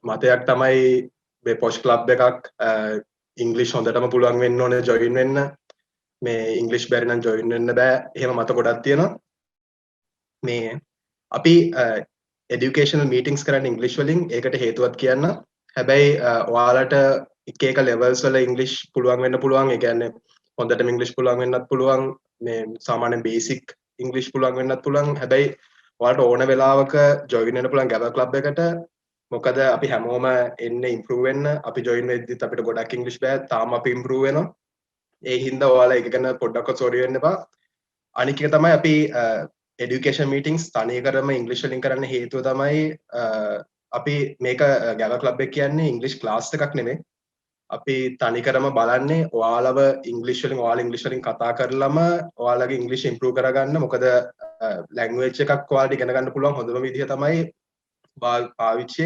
මතයක් තමයි මේ පොෂ් ක්ලබ් එකක් ඉංග්‍රීසි හොඳටම පුළුවන් වෙන්න ඕනේ ජොයින් වෙන්න. මේ ඉංග්‍රීසි බැරි නම් ජොයින් වෙන්න බෑ. එහෙම මත ගොඩක් තියෙනවා. මේ අපි educational meetings කරන්න ඉංග්‍රීසි වලින් ඒකට හේතුවක් කියන්න. හැබැයි ඔයාලට එක එක levels වල ඉංග්‍රීසි පුළුවන් වෙන්න පුළුවන්. ඒ කියන්නේ හොඳටම ඉංග්‍රීසි පුළුවන් වෙන්නත් පුළුවන්. මේ සාමාන්‍ය basic ඉංග්‍රීසි පුළුවන් වෙන්නත් පුළුවන්. හැබැයි ඔයාලට ඕන වෙලාවක ජොයින් වෙන්න පුළුවන් Gavel club එකට. මොකද අපි හැමෝම එන්නේ ඉම්ප්‍රූව් වෙන්න. අපි ජොයින් වෙද්දිත් අපිට ගොඩක් ඉංග්‍රීසි බෑ. තාම අපි ඉම්ප්‍රූව් වෙනවා. ඒ හින්දා ඔයාලා ඒක ගැන පොඩ්ඩක්වත් සෝරි වෙන්න එපා. අනික එක තමයි අපි education meetings තනියකරම ඉංග්‍රීසි වලින් කරන්න හේතුව තමයි අපි මේක Gavel club එක කියන්නේ ඉංග්‍රීසි ක්ලාස් එකක් නෙමෙයි. අපි තනිකරම බලන්නේ ඔයාලව ඉංග්‍රීසි වලින් ඔයාලා ඉංග්‍රීසි වලින් කතා කරලම ඔයාලගේ ඉංග්‍රීසි ඉම්ප්‍රූව් කරගන්න. මොකද ලැන්ග්වේජ් එකක් ඔයාලට ඉගෙන ගන්න පුළුවන් හොඳම විදිහ තමයි පාවිච්චි.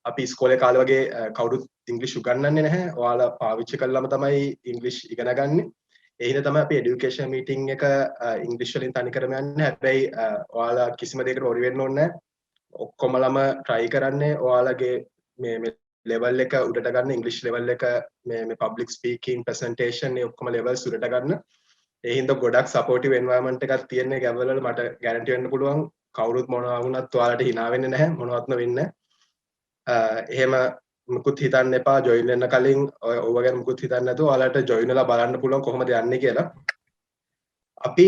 අපි ඉස්කෝලේ කාලේ වගේ කවුරුත් ඉංග්‍රීසි උගන්වන්නේ නැහැ. ඔයාලා පාවිච්චි කළාම තමයි ඉංග්‍රීසි ඉගෙන ගන්න. ඒ හින්දා තමයි අපි එඩියුකේෂන් මීටින් එක ඉංග්‍රීසි වලින් තනිකරම යන්නේ. හැබැයි ඔයාලා කිසිම දෙයකට worry වෙන්න ඕනේ නැහැ. ඔක්කොමලම try කරන්නේ ඔයාලගේ මේ level එක උඩට ගන්න ඉංග්‍රීසි level එක මේ public speaking presentation මේ ඔක්කොම levels උඩට ගන්න. ඒ හින්දා ගොඩක් supportive environment එකක් තියෙන Gavel වල මට guarantee වෙන්න පුළුවන්. කවුරුත් මොනවා වුණත් ඔයාලට hina වෙන්නේ නැහැ. මොනවත්ම වෙන්නේ නැහැ. එහෙම මුකුත් හිතන්න එපා join වෙන්න කලින් ඔය ගැන මුකුත් හිතන්න නැතුව ඔයාලට join වෙලා බලන්න පුළුවන් කොහොමද යන්නේ කියලා. අපි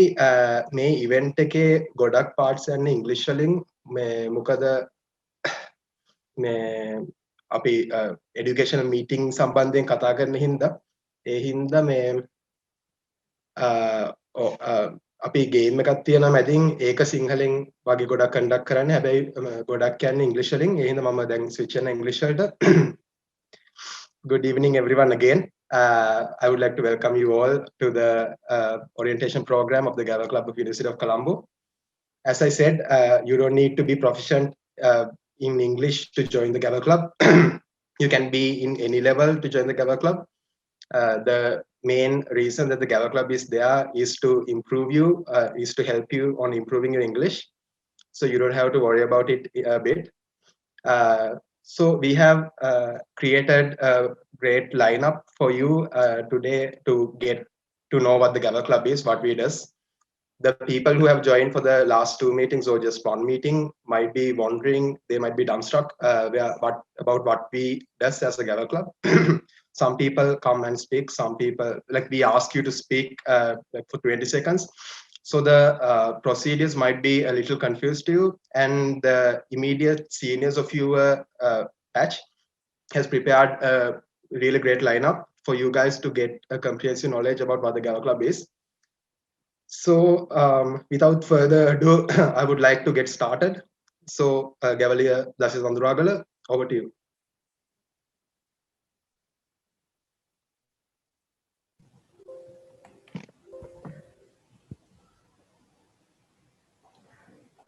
මේ event එකේ ගොඩක් parts යන්නේ ඉංග්‍රීසි වලින්. මේ මොකද මේ අපි educational meeting සම්බන්ධයෙන් කතා කරන හින්දා ඒ හින්දා මේ අපි ගේම් එකක් තියෙනවා මැදින් ඒක සිංහලෙන් වගේ ගොඩක් කන්ඩක්ට් කරන්නේ. හැබැයි ගොඩක් කියන්නේ ඉංග්‍රීසි වලින්. ඒ හින්දා මම දැන් switch කරන ඉංග්‍රීසි වලට. Good evening everyone again. I would like to welcome you all to the orientation program of the Gavel Club of University of Colombo. As I said, you don't need to be proficient in English to join the Gavel Club. You can be in any level to join the Gavel Club. The main reason that the Gavel Club is there is to improve you, is to help you on improving your English. So you don't have to worry about it a bit. So we have created a great lineup for you today to get to know what the Gavel Club is, what we do. The people who have joined for the last 2 meetings or just 1 meeting might be wondering, they might be dumbstruck about what we do as a Gavel Club. Some people come and speak, some people, like we ask you to speak like for 20 seconds. So the procedures might be a little confused to you, and the immediate seniors of your batch has prepared a really great lineup for you guys to get a comprehensive knowledge about what the Gavel Club is. So without further ado, I would like to get started. So Gavalier Dasis Vanduragala, over to you.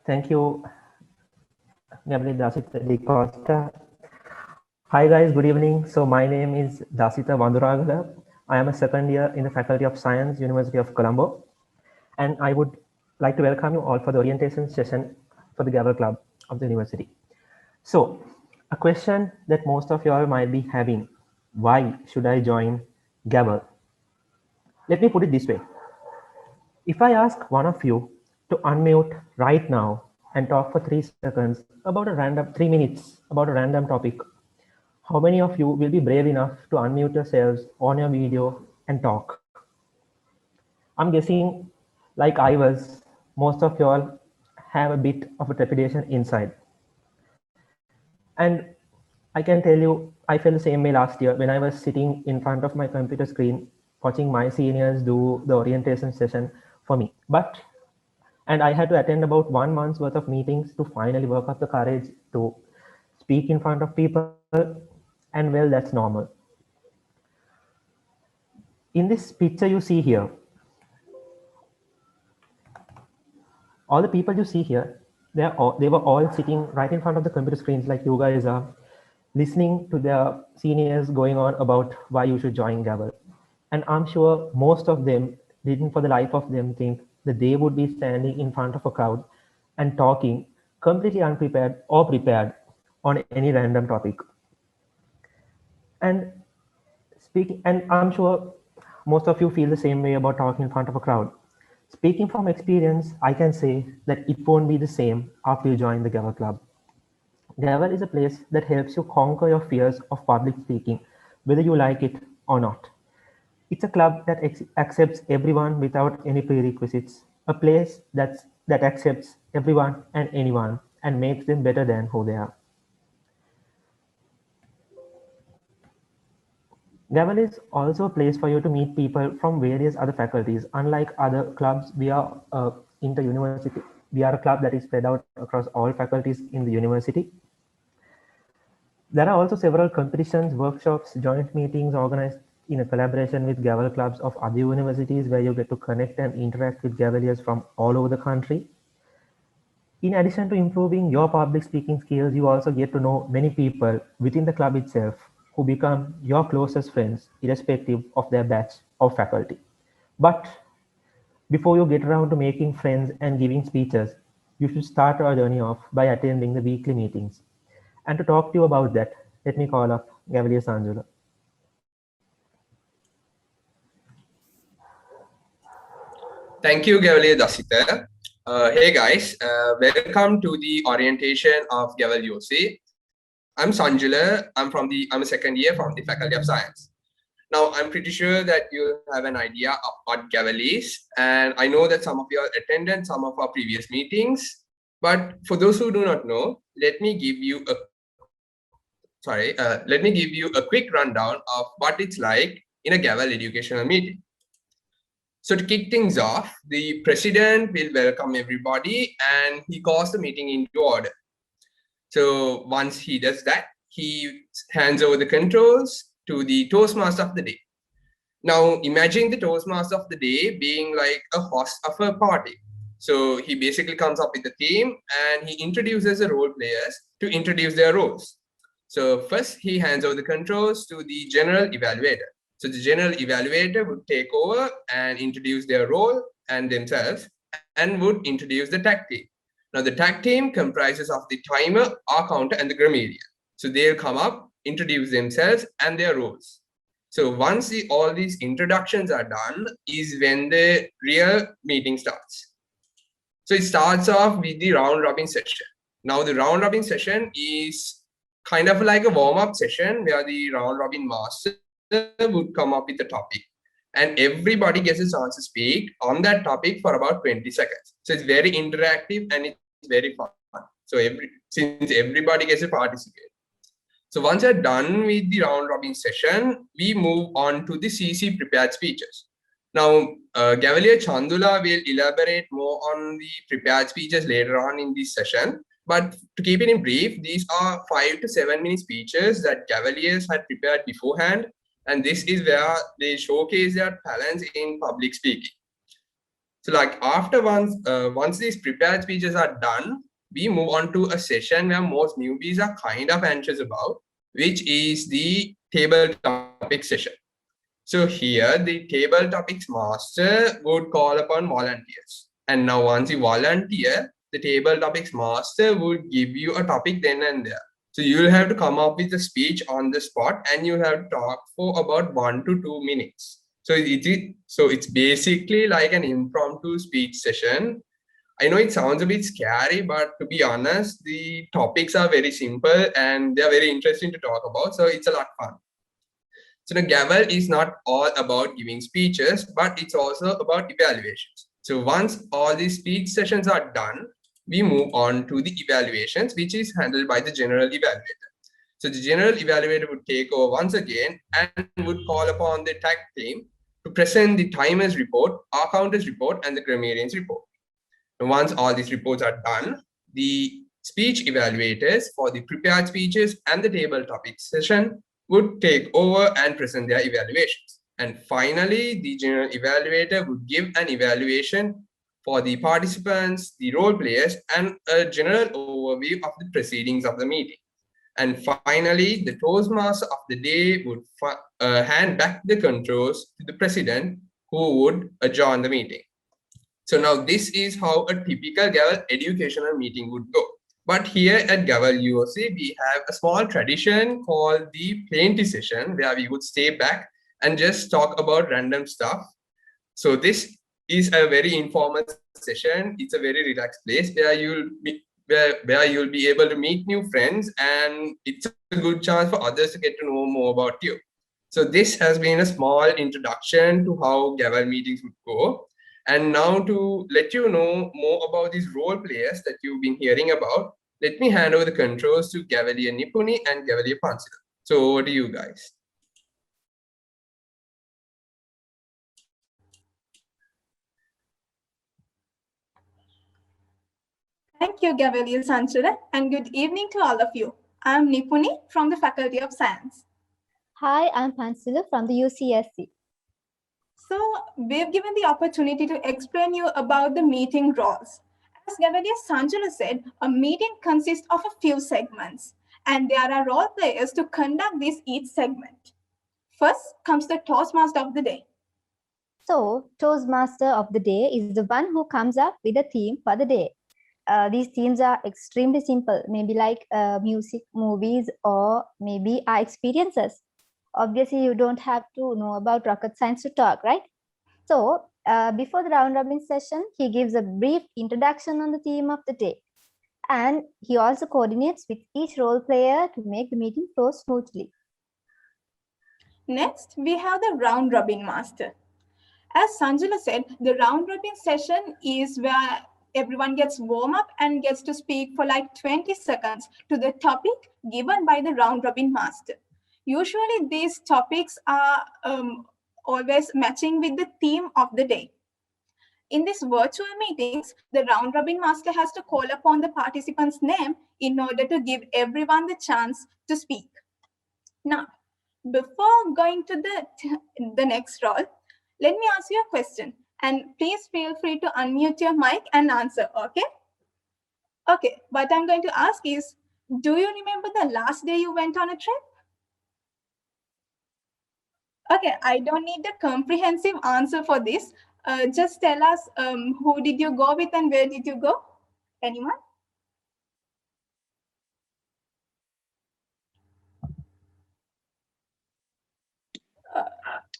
Thank you, Gavel Dasita. Hi guys, good evening. So my name is Dasita Vanduragala. I am a second year in the Faculty of Science, University of Colombo. And I would like to welcome you all for the orientation session for the Gavel Club of the university. So a question that most of you all might be having, why should I join Gavel? Let me put it this way. If I ask one of you to unmute right now and talk for 3 seconds about a random 3 minutes about a random topic, how many of you will be brave enough to unmute yourselves on your video and talk? I'm guessing, like I was, most of you all have a bit of a trepidation inside. And I can tell you, I felt the same way last year when I was sitting in front of my computer screen, watching my seniors do the orientation session for me. And I had to attend about 1 month's worth of meetings to finally work up the courage to speak in front of people. And well, that's normal. In this picture you see here, all the people you see here, they were all sitting right in front of the computer screens like you guys are, listening to their seniors going on about why you should join Gavel. And I'm sure most of them didn't for the life of them think that they would be standing in front of a crowd and talking completely unprepared or prepared on any random topic. And I'm sure most of you feel the same way about talking in front of a crowd. Speaking from experience, I can say that it won't be the same after you join the Gavel Club. Gavel is a place that helps you conquer your fears of public speaking, whether you like it or not. It's a club that accepts everyone without any prerequisites, a place that accepts everyone and anyone and makes them better than who they are. Gavel is also a place for you to meet people from various other faculties. Unlike other clubs, we are inter-university. We are a club that is spread out across all faculties in the university. There are also several competitions, workshops, joint meetings organized in a collaboration with Gavel clubs of other universities where you get to connect and interact with Gaveliers from all over the country. In addition to improving your public speaking skills, you also get to know many people within the club itself who become your closest friends, irrespective of their batch or faculty. But before you get around to making friends and giving speeches, you should start your journey off by attending the weekly meetings. And to talk to you about that, let me call up Gavelier Sanjula. Thank you, Gavel Dasita. Hey guys, welcome to the orientation of Gavel UC. I'm Sanjula. I'm a second year from the Faculty of Science. Now, I'm pretty sure that you have an idea of what Gavel is, and I know that some of you attended some of our previous meetings. But for those who do not know, let me give you a quick rundown of what it's like in a Gavel educational meeting. So to kick things off, the president will welcome everybody and he calls the meeting into order. So once he does that, he hands over the controls to the Toastmaster of the day. Now imagine the Toastmaster of the day being like a host of a party. So he basically comes up with a theme and he introduces the role players to introduce their roles. So first he hands over the controls to the general evaluator. So the general evaluator would take over and introduce their role and themselves and would introduce the tag team. Now the tag team comprises of the timer, R counter, and the grammarian. So they'll come up, introduce themselves and their roles. So once all these introductions are done is when the real meeting starts. So it starts off with the round robin session. Now the round robin session is kind of like a warm-up session where the round robin master would come up with a topic and everybody gets a chance to speak on that topic for about 20 seconds. So it's very interactive and it's very fun. So since everybody gets to participate. So once you're done with the round robin session, we move on to the CC prepared speeches. Now, Gavelier Chandula will elaborate more on the prepared speeches later on in this session. But to keep it in brief, these are 5 to 7 minute speeches that Gaveliers had prepared beforehand. And this is where they showcase their talents in public speaking. So like once these prepared speeches are done, we move on to a session where most newbies are kind of anxious about, which is the table topic session. So here the table topics master would call upon volunteers. And now once you volunteer, the table topics master would give you a topic then and there. So you'll have to come up with a speech on the spot and you have to talk for about 1 to 2 minutes. So it's basically like an impromptu speech session. I know it sounds a bit scary, but to be honest, the topics are very simple and they're very interesting to talk about. So it's a lot of fun. So the Gavel is not all about giving speeches, but it's also about evaluations. So once all these speech sessions are done, we move on to the evaluations, which is handled by the general evaluator. So the general evaluator would take over once again and would call upon the tag team to present the timer's report, R counter's report, and the grammarian's report. And once all these reports are done, the speech evaluators for the prepared speeches and the table topics session would take over and present their evaluations. And finally, the general evaluator would give an evaluation for the participants, the role players, and a general overview of the proceedings of the meeting. And finally, the Toastmaster of the day would hand back the controls to the president, who would adjourn the meeting. So now this is how a typical Gavel educational meeting would go. But here at Gavel UOC, we have a small tradition called the plenty session where we would stay back and just talk about random stuff. So this is a very informal session. It's a very relaxed place where you'll be able to meet new friends, and it's a good chance for others to get to know more about you. So this has been a small introduction to how Gavel meetings would go. And now to let you know more about these role players that you've been hearing about, let me hand over the controls to Gavelier Nipuni and Gavelier Pansila. So over to you guys. Thank you, Gavel Sanchura, and good evening to all of you. I'm Nipuni from the Faculty of Science. Hi, I'm Pansila from the UCSC. So we've given the opportunity to explain you about the meeting roles. As Gavelier Sanchura said, a meeting consists of a few segments, and there are role players to conduct each segment. First comes the Toastmaster of the day. So, Toastmaster of the day is the one who comes up with a theme for the day. These themes are extremely simple, maybe like music, movies, or maybe our experiences. Obviously, you don't have to know about rocket science to talk, right? So, before the round robin session, he gives a brief introduction on the theme of the day. And he also coordinates with each role player to make the meeting flow smoothly. Next, we have the round robin master. As Sanjula said, the round robin session is where everyone gets warm up and gets to speak for like 20 seconds to the topic given by the round robin master. Usually these topics are always matching with the theme of the day. In these virtual meetings, the round robin master has to call upon the participant's name in order to give everyone the chance to speak. Now, before going to the next role, let me ask you a question, and please feel free to unmute your mic and answer, okay? Okay, what I'm going to ask is, do you remember the last day you went on a trip? Okay, I don't need a comprehensive answer for this. Just tell us who did you go with and where did you go? Anyone?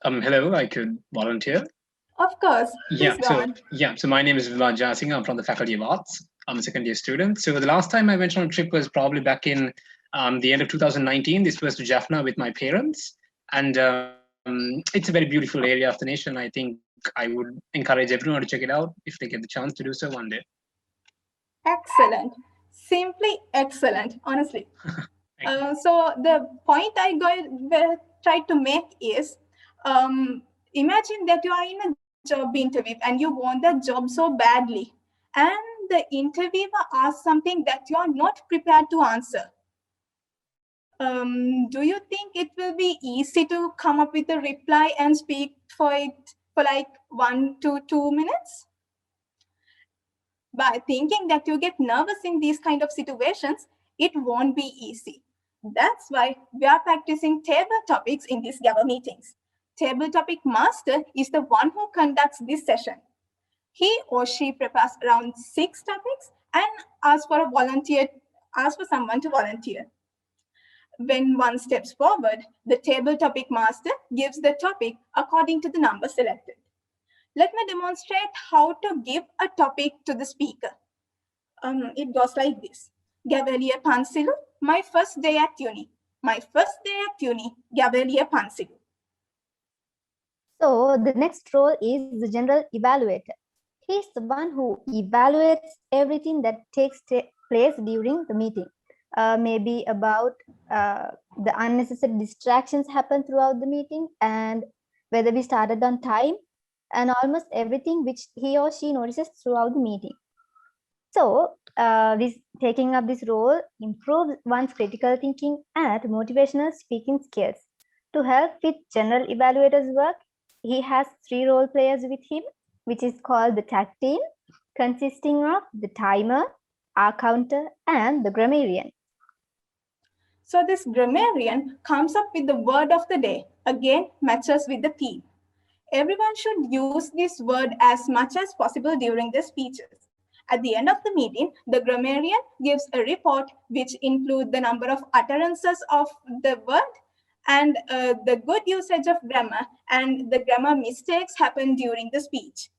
Hello, I could volunteer. Of course. So my name is Vivan Jasing. I'm from the Faculty of Arts. I'm a second year student. So the last time I went on a trip was probably back in the end of 2019. This was to Jaffna with my parents. And it's a very beautiful area of the nation. I think I would encourage everyone to check it out if they get the chance to do so one day. Excellent. Simply excellent, honestly. So the point I tried to make is, imagine that you are in a job interview and you want that job so badly, and the interviewer asks something that you are not prepared to answer. Do you think it will be easy to come up with a reply and speak for it for like 1 to 2 minutes? By thinking that you get nervous in these kind of situations, it won't be easy. That's why we are practicing table topics in these Gavel meetings. Table topic master is the one who conducts this session. He or she prepares around 6 topics and asks for someone to volunteer. When one steps forward, the table topic master gives the topic according to the number selected. Let me demonstrate how to give a topic to the speaker. It goes like this. Gavelier Pansilu, my first day at uni. My first day at uni, Gavelier Pansilu. So the next role is the general evaluator. He is the one who evaluates everything that takes place during the meeting. Maybe about the unnecessary distractions happen throughout the meeting and whether we started on time and almost everything which he or she notices throughout the meeting. So taking up this role improves one's critical thinking and motivational speaking skills. To help with general evaluator's work, he has 3 role players with him, which is called the tag team, consisting of the timer, our counter, and the grammarian. So this grammarian comes up with the word of the day, again matches with the theme. Everyone should use this word as much as possible during their speeches. At the end of the meeting, the grammarian gives a report which includes the number of utterances of the word and the good usage of grammar and the grammar mistakes happen during the speech.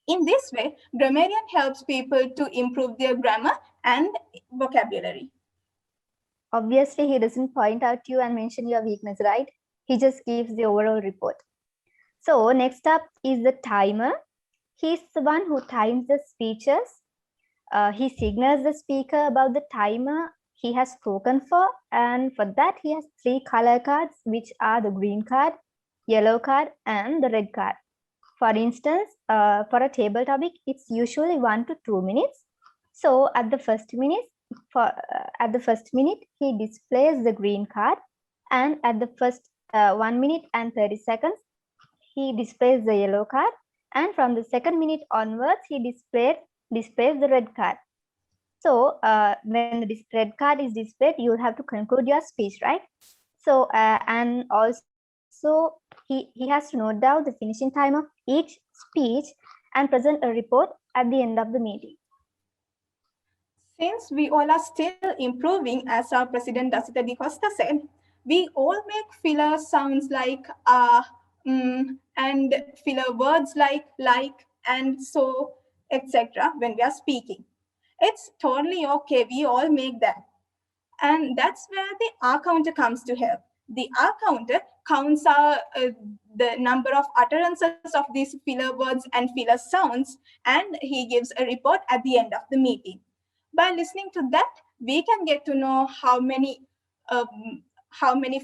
In this way, grammarian helps people to improve their grammar and vocabulary. Obviously, he doesn't point out you and mention your weakness, right? He just gives the overall report. So next up is the timer. He's the one who times the speeches. He signals the speaker about the timer he has spoken for, and for that he has 3 color cards, which are the green card, yellow card, and the red card. For instance, for a table topic, it's usually 1 to 2 minutes. So at the first minute, he displays the green card, and at the first 1 minute and 30 seconds, he displays the yellow card, and from the second minute onwards, he displays the red card. So when the red card is displayed, you'll have to conclude your speech, right? So and also he has to note down the finishing time of each speech and present a report at the end of the meeting. Since we all are still improving, as our President Dasita Di Costa said, we all make filler sounds like and filler words like, and so, etc. when we are speaking. It's totally okay, we all make that. And that's where the R counter comes to help. The R counter counts the number of utterances of these filler words and filler sounds, and he gives a report at the end of the meeting. By listening to that, we can get to know how many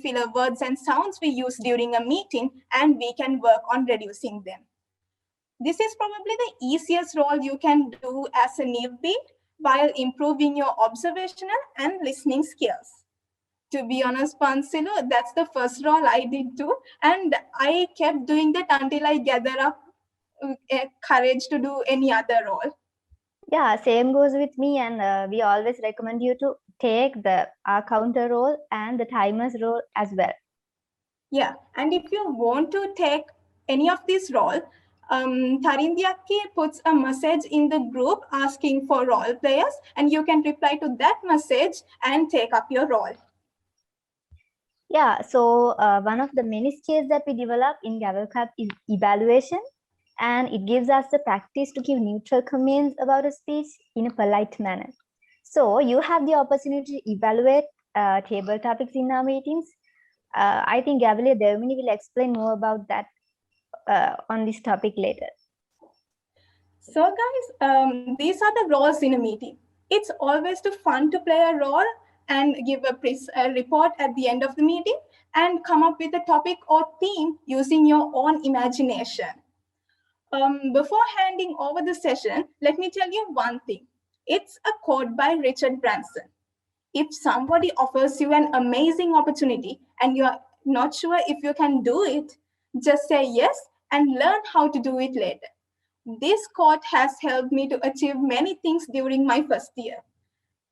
filler words and sounds we use during a meeting, and we can work on reducing them. This is probably the easiest role you can do as a newbie while improving your observational and listening skills. To be honest, Pansilo, that's the first role I did too. And I kept doing that until I gather up courage to do any other role. Yeah, same goes with me, and we always recommend you to take the counter role and the timers role as well. Yeah, and if you want to take any of these roles, Tarindiaki puts a message in the group asking for role players, and you can reply to that message and take up your role. Yeah, so one of the many skills that we develop in Gavel Club is evaluation, and it gives us the practice to give neutral comments about a speech in a polite manner. So you have the opportunity to evaluate table topics in our meetings. I think Gavel Devmini will explain more about that on this topic later. So guys, these are the roles in a meeting. It's always too fun to play a role and give a report at the end of the meeting and come up with a topic or theme using your own imagination. Before handing over the session, let me tell you one thing. It's a quote by Richard Branson. If somebody offers you an amazing opportunity and you're not sure if you can do it, just say yes and learn how to do it later. This quote has helped me to achieve many things during my first year.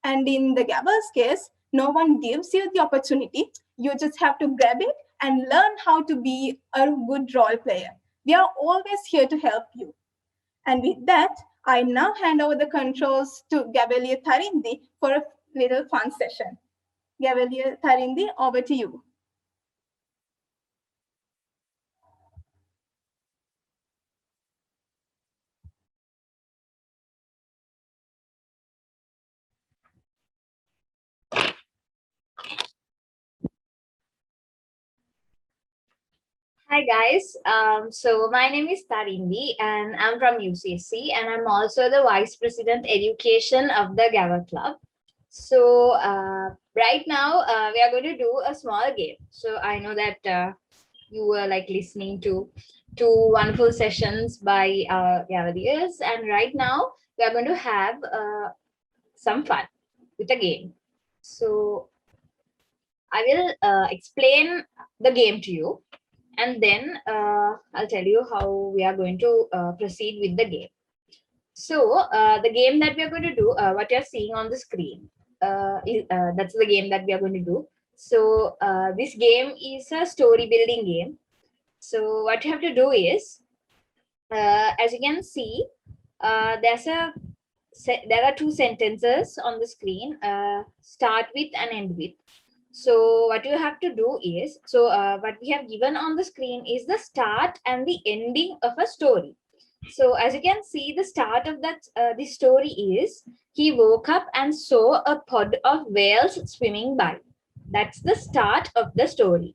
And in the Gavel's case, no one gives you the opportunity. You just have to grab it and learn how to be a good role player. We are always here to help you. And with that, I now hand over the controls to Gavel Tarindi for a little fun session. Gavel Tarindi, over to you. Hi guys, so my name is Tarindi and I'm from UCSC and I'm also the Vice President Education of the Gavel Club. So right now we are going to do a small game. So I know that you were like listening to two wonderful sessions by Gaveliers, and right now we are going to have some fun with a game. So I will explain the game to you. And then I'll tell you how we are going to proceed with the game. So the game that we are going to do, what you're seeing on the screen, that's the game that we are going to do. So this game is a story building game. So what you have to do is, as you can see, there's a there are two sentences on the screen, start with and end with. So what you have to do is, what we have given on the screen is the start and the ending of a story. So as you can see, the start of that the story is, he woke up and saw a pod of whales swimming by. That's the start of the story.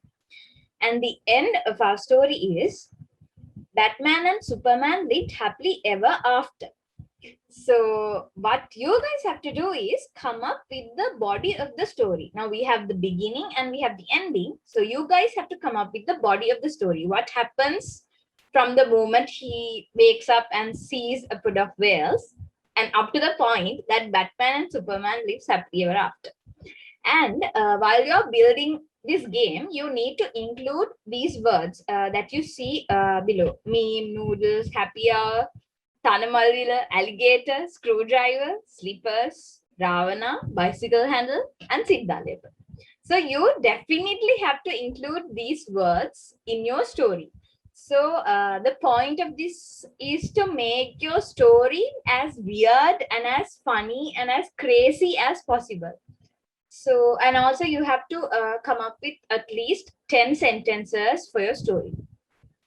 And the end of our story is, Batman and Superman lived happily ever after. So what you guys have to do is come up with the body of the story. Now we have the beginning and we have the ending. So you guys have to come up with the body of the story. What happens from the moment he wakes up and sees a pod of whales and up to the point that Batman and Superman lives happily ever after. And while you're building this game, you need to include these words that you see below. Meme, noodles, happy hour, Tanamalila, alligator, screwdriver, slippers, Ravana, bicycle handle, and Siddhalepa. So you definitely have to include these words in your story. So the point of this is to make your story as weird and as funny and as crazy as possible. So, and also you have to come up with at least 10 sentences for your story.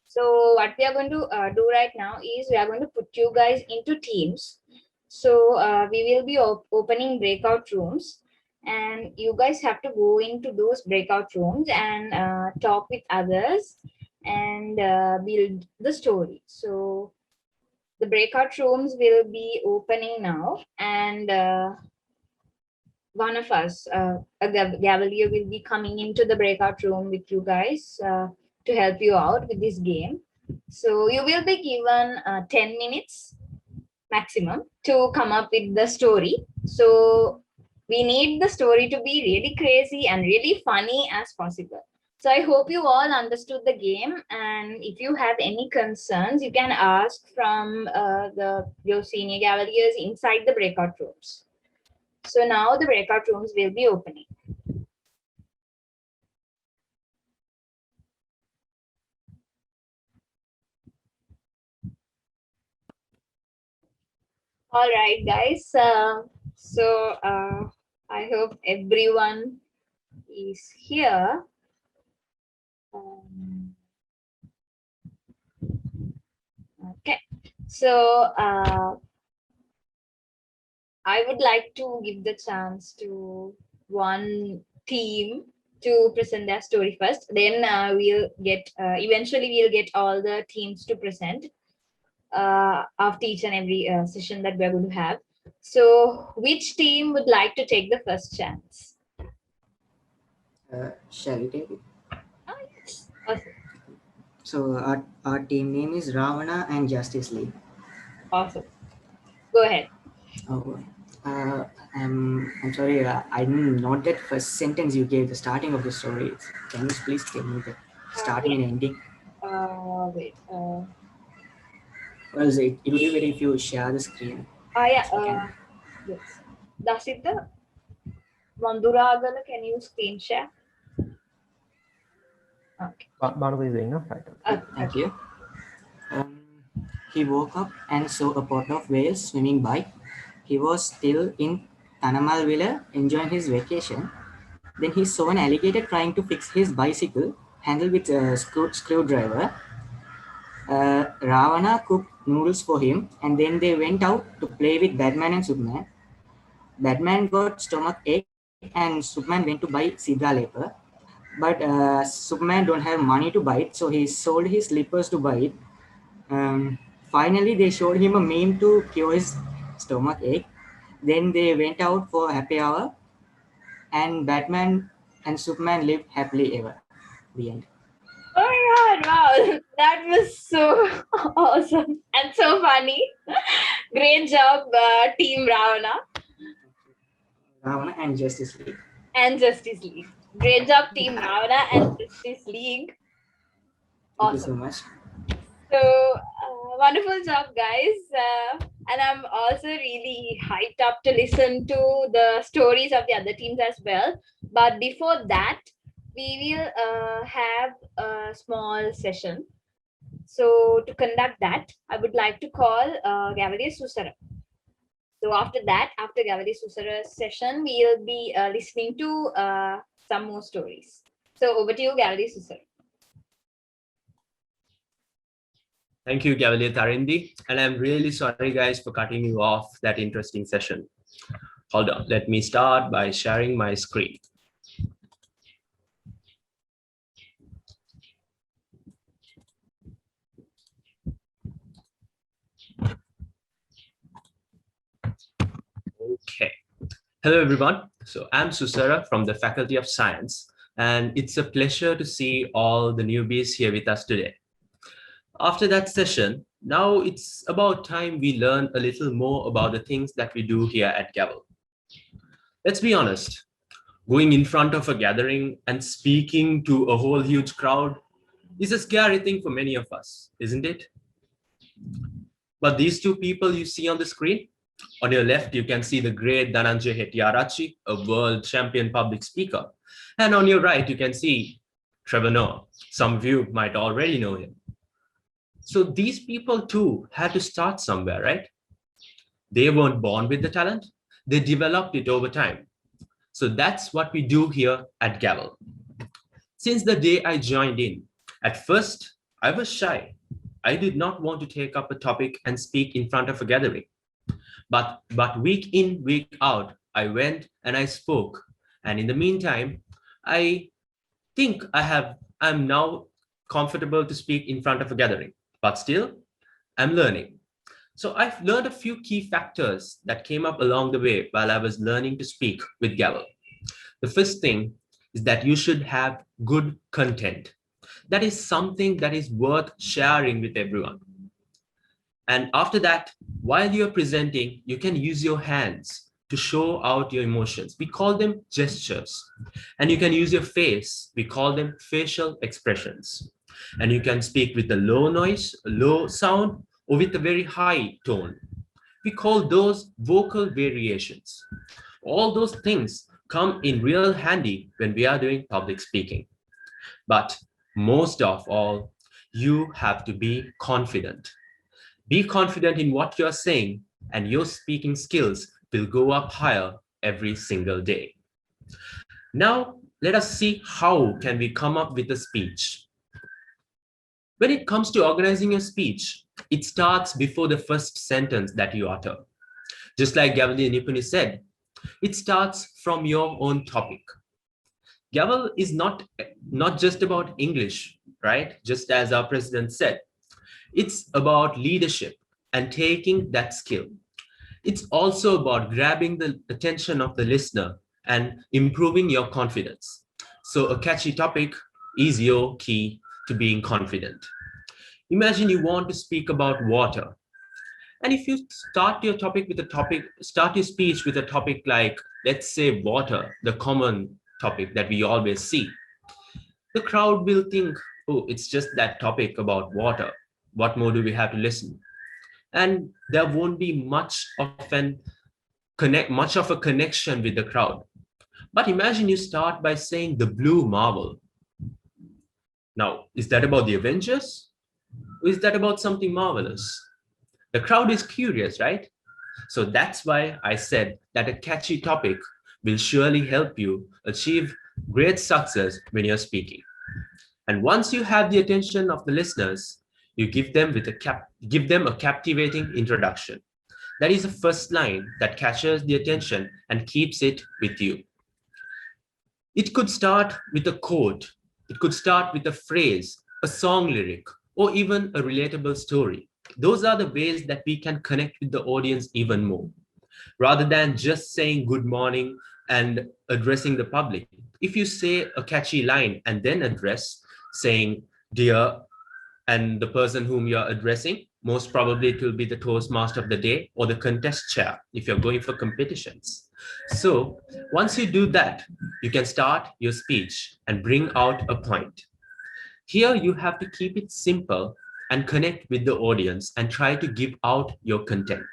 So what we are going to do right now is we are going to put you guys into teams. So we will be opening breakout rooms, and you guys have to go into those breakout rooms and talk with others and build the story. So the breakout rooms will be opening now, and one of us, a Gavelier, will be coming into the breakout room with you guys to help you out with this game. So you will be given 10 minutes maximum to come up with the story. So we need the story to be really crazy and really funny as possible. So I hope you all understood the game, and if you have any concerns, you can ask from your senior Gaveliers inside the breakout rooms. So now the breakout rooms will be opening. All right, guys. I hope everyone is here. Okay. So I would like to give the chance to one team to present their story first. Then we'll get eventually we'll get all the teams to present after each and every session that we're going to have. So which team would like to take the first chance? Shall we take it? Oh, yes. Awesome. So our team name is Ravana and Justice League. Awesome. Go ahead. Oh, I'm sorry, I didn't note that first sentence you gave, the starting of the story. Can you please tell me the starting and ending? Wait. Or else it would be better if you share the screen. Yeah. Yes. Dasita Vanduragala, can you screen share? Okay. Banu is doing, no? Right. Thank you. He woke up and saw a pot of whales swimming by. He was still in Tanamal Villa enjoying his vacation. Then he saw an alligator trying to fix his bicycle handle with a screwdriver. Ravana cooked noodles for him, and then they went out to play with Batman and Superman. Batman got stomach ache and Superman went to buy Siddhalepa. But Superman don't have money to buy it, so he sold his slippers to buy it. Finally, they showed him a meme to cure his stomach ache. Then they went out for happy hour, and Batman and Superman lived happily ever. The end. Oh my God, wow, that was so awesome and so funny. Great job, Team Ravana Ravana and Justice League. and Justice League. Great job, Team Ravana and Justice League. Thank you Awesome. so much. So wonderful job, guys. And I'm also really hyped up to listen to the stories of the other teams as well. But before that, we will have a small session. So to conduct that, I would like to call Gavelier Susara. So after that, after Gavali Susara's session, we'll be listening to some more stories. So over to you, Gavali Susara. Thank you, Cavalier Tarindi. And I'm really sorry, guys, for cutting you off that interesting session. Hold on, let me start by sharing my screen. Okay. Hello, everyone. So I'm Susara from the Faculty of Science, and it's a pleasure to see all the newbies here with us today. After that session, now it's about time we learn a little more about the things that we do here at Gavel. Let's be honest, going in front of a gathering and speaking to a whole huge crowd is a scary thing for many of us, isn't it? But these two people you see on the screen, on your left, you can see the great Dhananjay Hettiarachchi, a world champion public speaker. And on your right, you can see Trevor Noah. Some of you might already know him. So these people too had to start somewhere, right? They weren't born with the talent, they developed it over time. So that's what we do here at Gavel. Since the day I joined in, at first I was shy. I did not want to take up a topic and speak in front of a gathering. But week in, week out, I went and I spoke. And in the meantime, I think I'm now comfortable to speak in front of a gathering. But still, I'm learning. So I've learned a few key factors that came up along the way while I was learning to speak with Gavel. The first thing is that you should have good content. That is something that is worth sharing with everyone. And after that, while you're presenting, you can use your hands to show out your emotions. We call them gestures. And you can use your face. We call them facial expressions. And you can speak with a low noise, a low sound, or with a very high tone. We call those vocal variations. All those things come in real handy when we are doing public speaking. But most of all, you have to be confident. Be confident in what you're saying, and your speaking skills will go up higher every single day. Now, let us see how can we come up with a speech. When it comes to organizing your speech, it starts before the first sentence that you utter. Just like Gavel Nipuni said, it starts from your own topic. Gavel is not just about English, right? Just as our president said, it's about leadership and taking that skill. It's also about grabbing the attention of the listener and improving your confidence. So a catchy topic is your key to being confident. Imagine you want to speak about water. And if you start your speech with a topic like, let's say, water, the common topic that we always see, the crowd will think, oh, it's just that topic about water. What more do we have to listen? And there won't be much of a connection with the crowd. But imagine you start by saying the blue marble. Now, is that about the Avengers? Or is that about something marvelous? The crowd is curious, right? So that's why I said that a catchy topic will surely help you achieve great success when you're speaking. And once you have the attention of the listeners, you give them a captivating introduction. That is the first line that catches the attention and keeps it with you. It could start with a quote. It could start with a phrase, a song lyric, or even a relatable story. Those are the ways that we can connect with the audience even more, rather than just saying good morning and addressing the public. If you say a catchy line and then address, saying dear, and the person whom you're addressing, most probably it will be the Toastmaster of the day or the contest chair if you're going for competitions. So once you do that, you can start your speech and bring out a point. Here you have to keep it simple and connect with the audience and try to give out your content.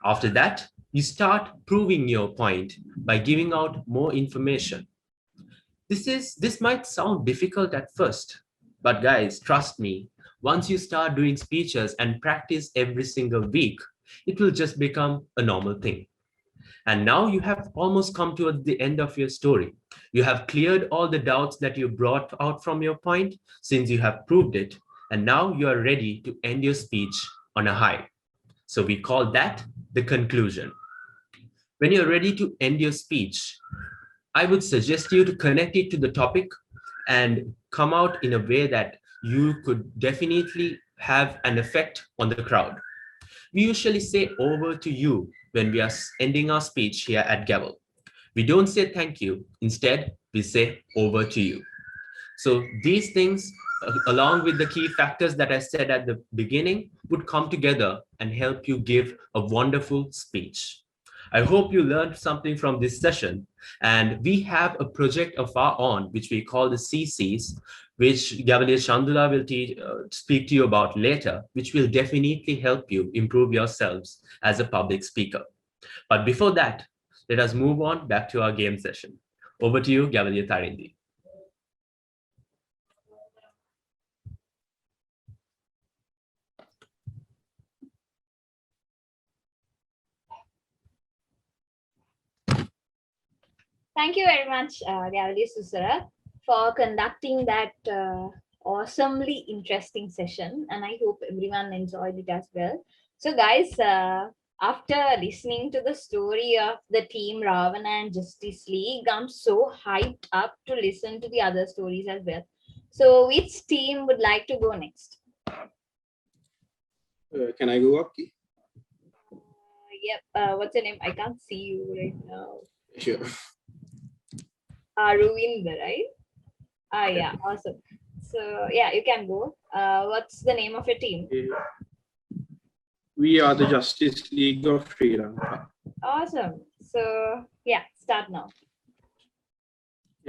After that, you start proving your point by giving out more information. This might sound difficult at first, but guys, trust me, once you start doing speeches and practice every single week, it will just become a normal thing. And now you have almost come towards the end of your story. You have cleared all the doubts that you brought out from your point, since you have proved it, and now you are ready to end your speech on a high. So we call that the conclusion. When you're ready to end your speech, I would suggest you to connect it to the topic and come out in a way that you could definitely have an effect on the crowd. We usually say over to you when we are ending our speech here at Gavel. We don't say thank you. Instead, we say over to you. So these things, along with the key factors that I said at the beginning, would come together and help you give a wonderful speech. I hope you learned something from this session. And we have a project of our own, which we call the CCs, which Gavel Chandula will speak to you about later, which will definitely help you improve yourselves as a public speaker. But before that, let us move on back to our game session. Over to you, Gavel Tarindi. Thank you very much, Gavel Susara, for conducting that awesomely interesting session. And I hope everyone enjoyed it as well. So guys, after listening to the story of the team Ravana and Justice League, I'm so hyped up to listen to the other stories as well. So which team would like to go next? Can I go up? Yep. What's your name? I can't see you right now. Sure. Ruvinder, right? Yeah, awesome. So yeah, you can go. What's the name of your team? We are the Justice League of Sri Lanka. Awesome. So yeah, start now.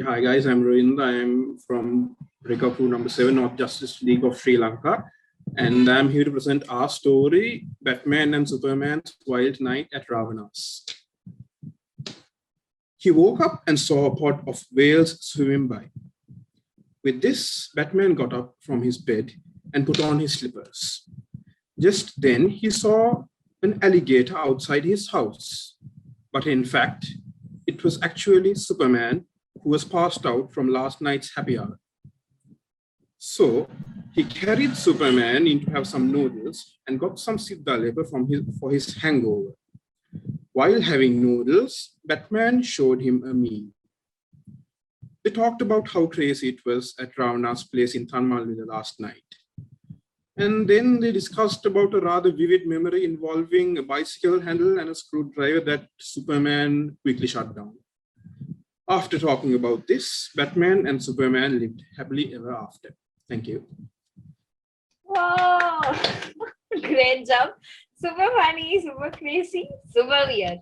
Hi guys, I'm Ruvinder. I'm from Breakup Room number 7 of Justice League of Sri Lanka. And I'm here to present our story, Batman and Superman's Wild Night at Ravana's. He woke up and saw a pod of whales swimming by. With this, Batman got up from his bed and put on his slippers. Just then, he saw an alligator outside his house. But in fact, it was actually Superman, who was passed out from last night's happy hour. So he carried Superman in to have some noodles and got some Siddha labor for his hangover. While having noodles, Batman showed him a meme. They talked about how crazy it was at Ravana's place in Tanmalvila last night. And then they discussed about a rather vivid memory involving a bicycle handle and a screwdriver that Superman quickly shut down. After talking about this, Batman and Superman lived happily ever after. Thank you. Wow, great job. Super funny, super crazy, super weird.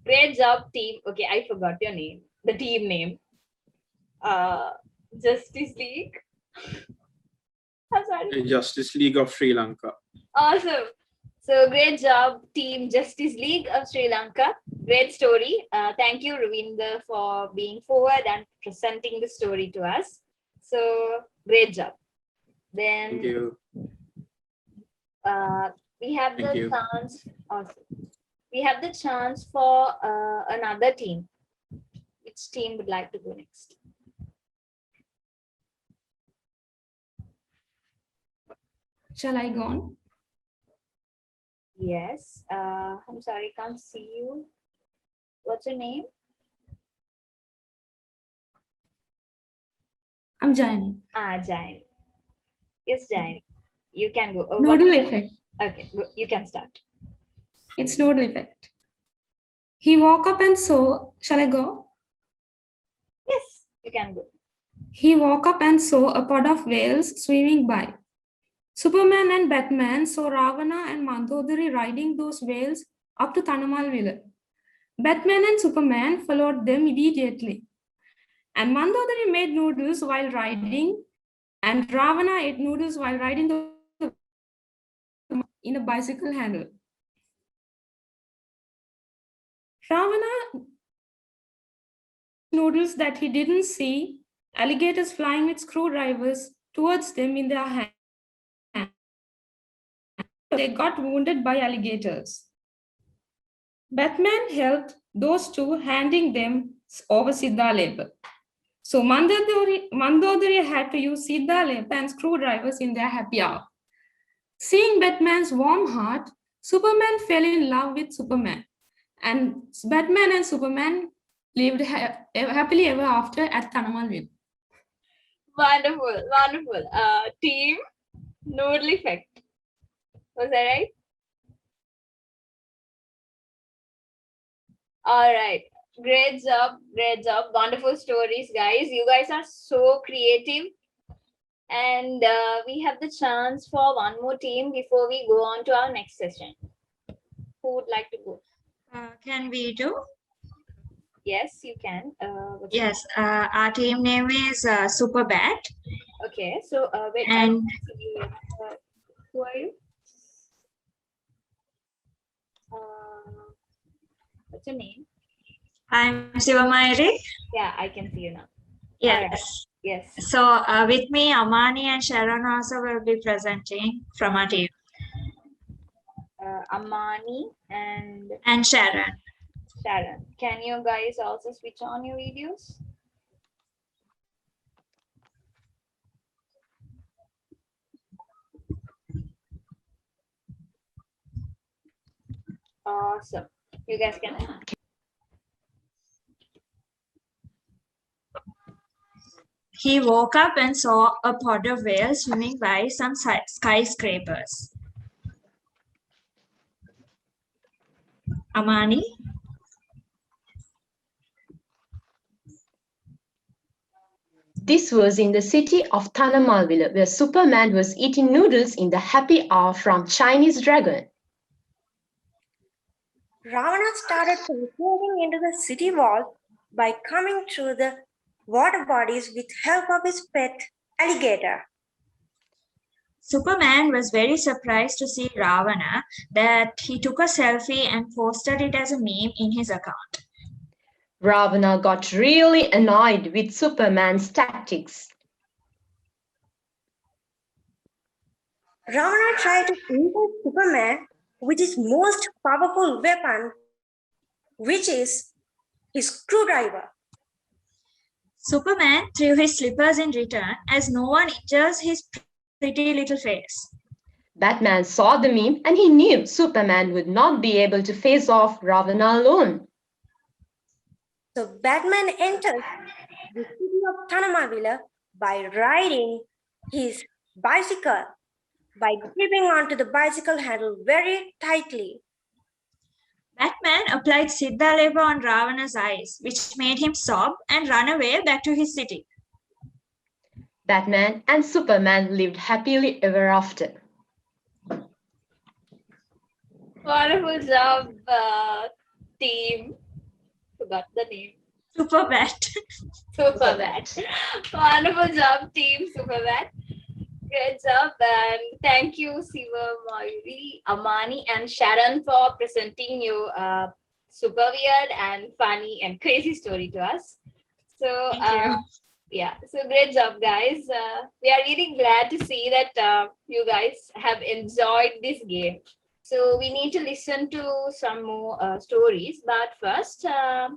Great job, team. Okay, I forgot your name. The team name. Justice League. I'm sorry. Justice League of Sri Lanka. Awesome. So great job, team Justice League of Sri Lanka. Great story. Thank you, Ravinder, for being forward and presenting the story to us. So great job. Then Thank you. We have Thank the you. chance. Awesome. We have the chance for another team. Which team would like to go next? Shall I go on? Yes. I'm sorry, can't see you. What's your name? I'm Jayani. Jayani. Yes, Jayani. You can go. Nodal effect. Okay, you can start. It's nodal effect. He woke up and saw. Shall I go? Yes, you can go. He woke up and saw a pod of whales swimming by. Superman and Batman saw Ravana and Mandodari riding those whales up to Thanamalvila. Batman and Superman followed them immediately. And Mandodari made noodles while riding, and Ravana ate noodles while riding the in a bicycle handle. Ravana noodles that he didn't see, alligators flying with screwdrivers towards them in their hands. They got wounded by alligators. Batman helped those two, handing them over Siddha labor. So Mandodari had to use Siddha labor and screwdrivers in their happy hour. Seeing Batman's warm heart, Superman fell in love with Superman. And Batman and Superman lived happily ever after at Tanamalville. Wonderful, wonderful. Team Noodle Effect. Was that right? All right. Great job. Great job. Wonderful stories, guys. You guys are so creative. And we have the chance for one more team before we go on to our next session. Who would like to go? Can we do? Yes, you can. Yes, our team name is Super Bat. Okay, so wait, and who are you? What's your name? I'm Sivamairi. Yeah, I can see you now. Yes. Right. Yes. So with me, Amani and Sharon also will be presenting from our team. Amani and Sharon. Sharon, can you guys also switch on your videos? Awesome. You guys can. He woke up and saw a pod of whales swimming by some skyscrapers. Amani? This was in the city of Tanamalville, where Superman was eating noodles in the happy hour from Chinese dragon. Ravana started penetrating into the city wall by coming through the water bodies with help of his pet alligator. Superman was very surprised to see Ravana that he took a selfie and posted it as a meme in his account. Ravana got really annoyed with Superman's tactics. Ravana tried to impress Superman with his most powerful weapon, which is his screwdriver. Superman threw his slippers in return as no one injures his pretty little face. Batman saw the meme and he knew Superman would not be able to face off Ravana alone. So Batman entered the city of Tanamalville by riding his bicycle, by gripping onto the bicycle handle very tightly. Batman applied Siddha labor on Ravana's eyes, which made him sob and run away back to his city. Batman and Superman lived happily ever after. Wonderful job, team. Forgot the name. Superbat. Superbat. Wonderful job, team Superbat. Great job, and thank you, Siva, Mayuri, Amani, and Sharon for presenting your super weird and funny and crazy story to us. So, yeah, so great job, guys. We are really glad to see that you guys have enjoyed this game. So we need to listen to some more stories, but first, I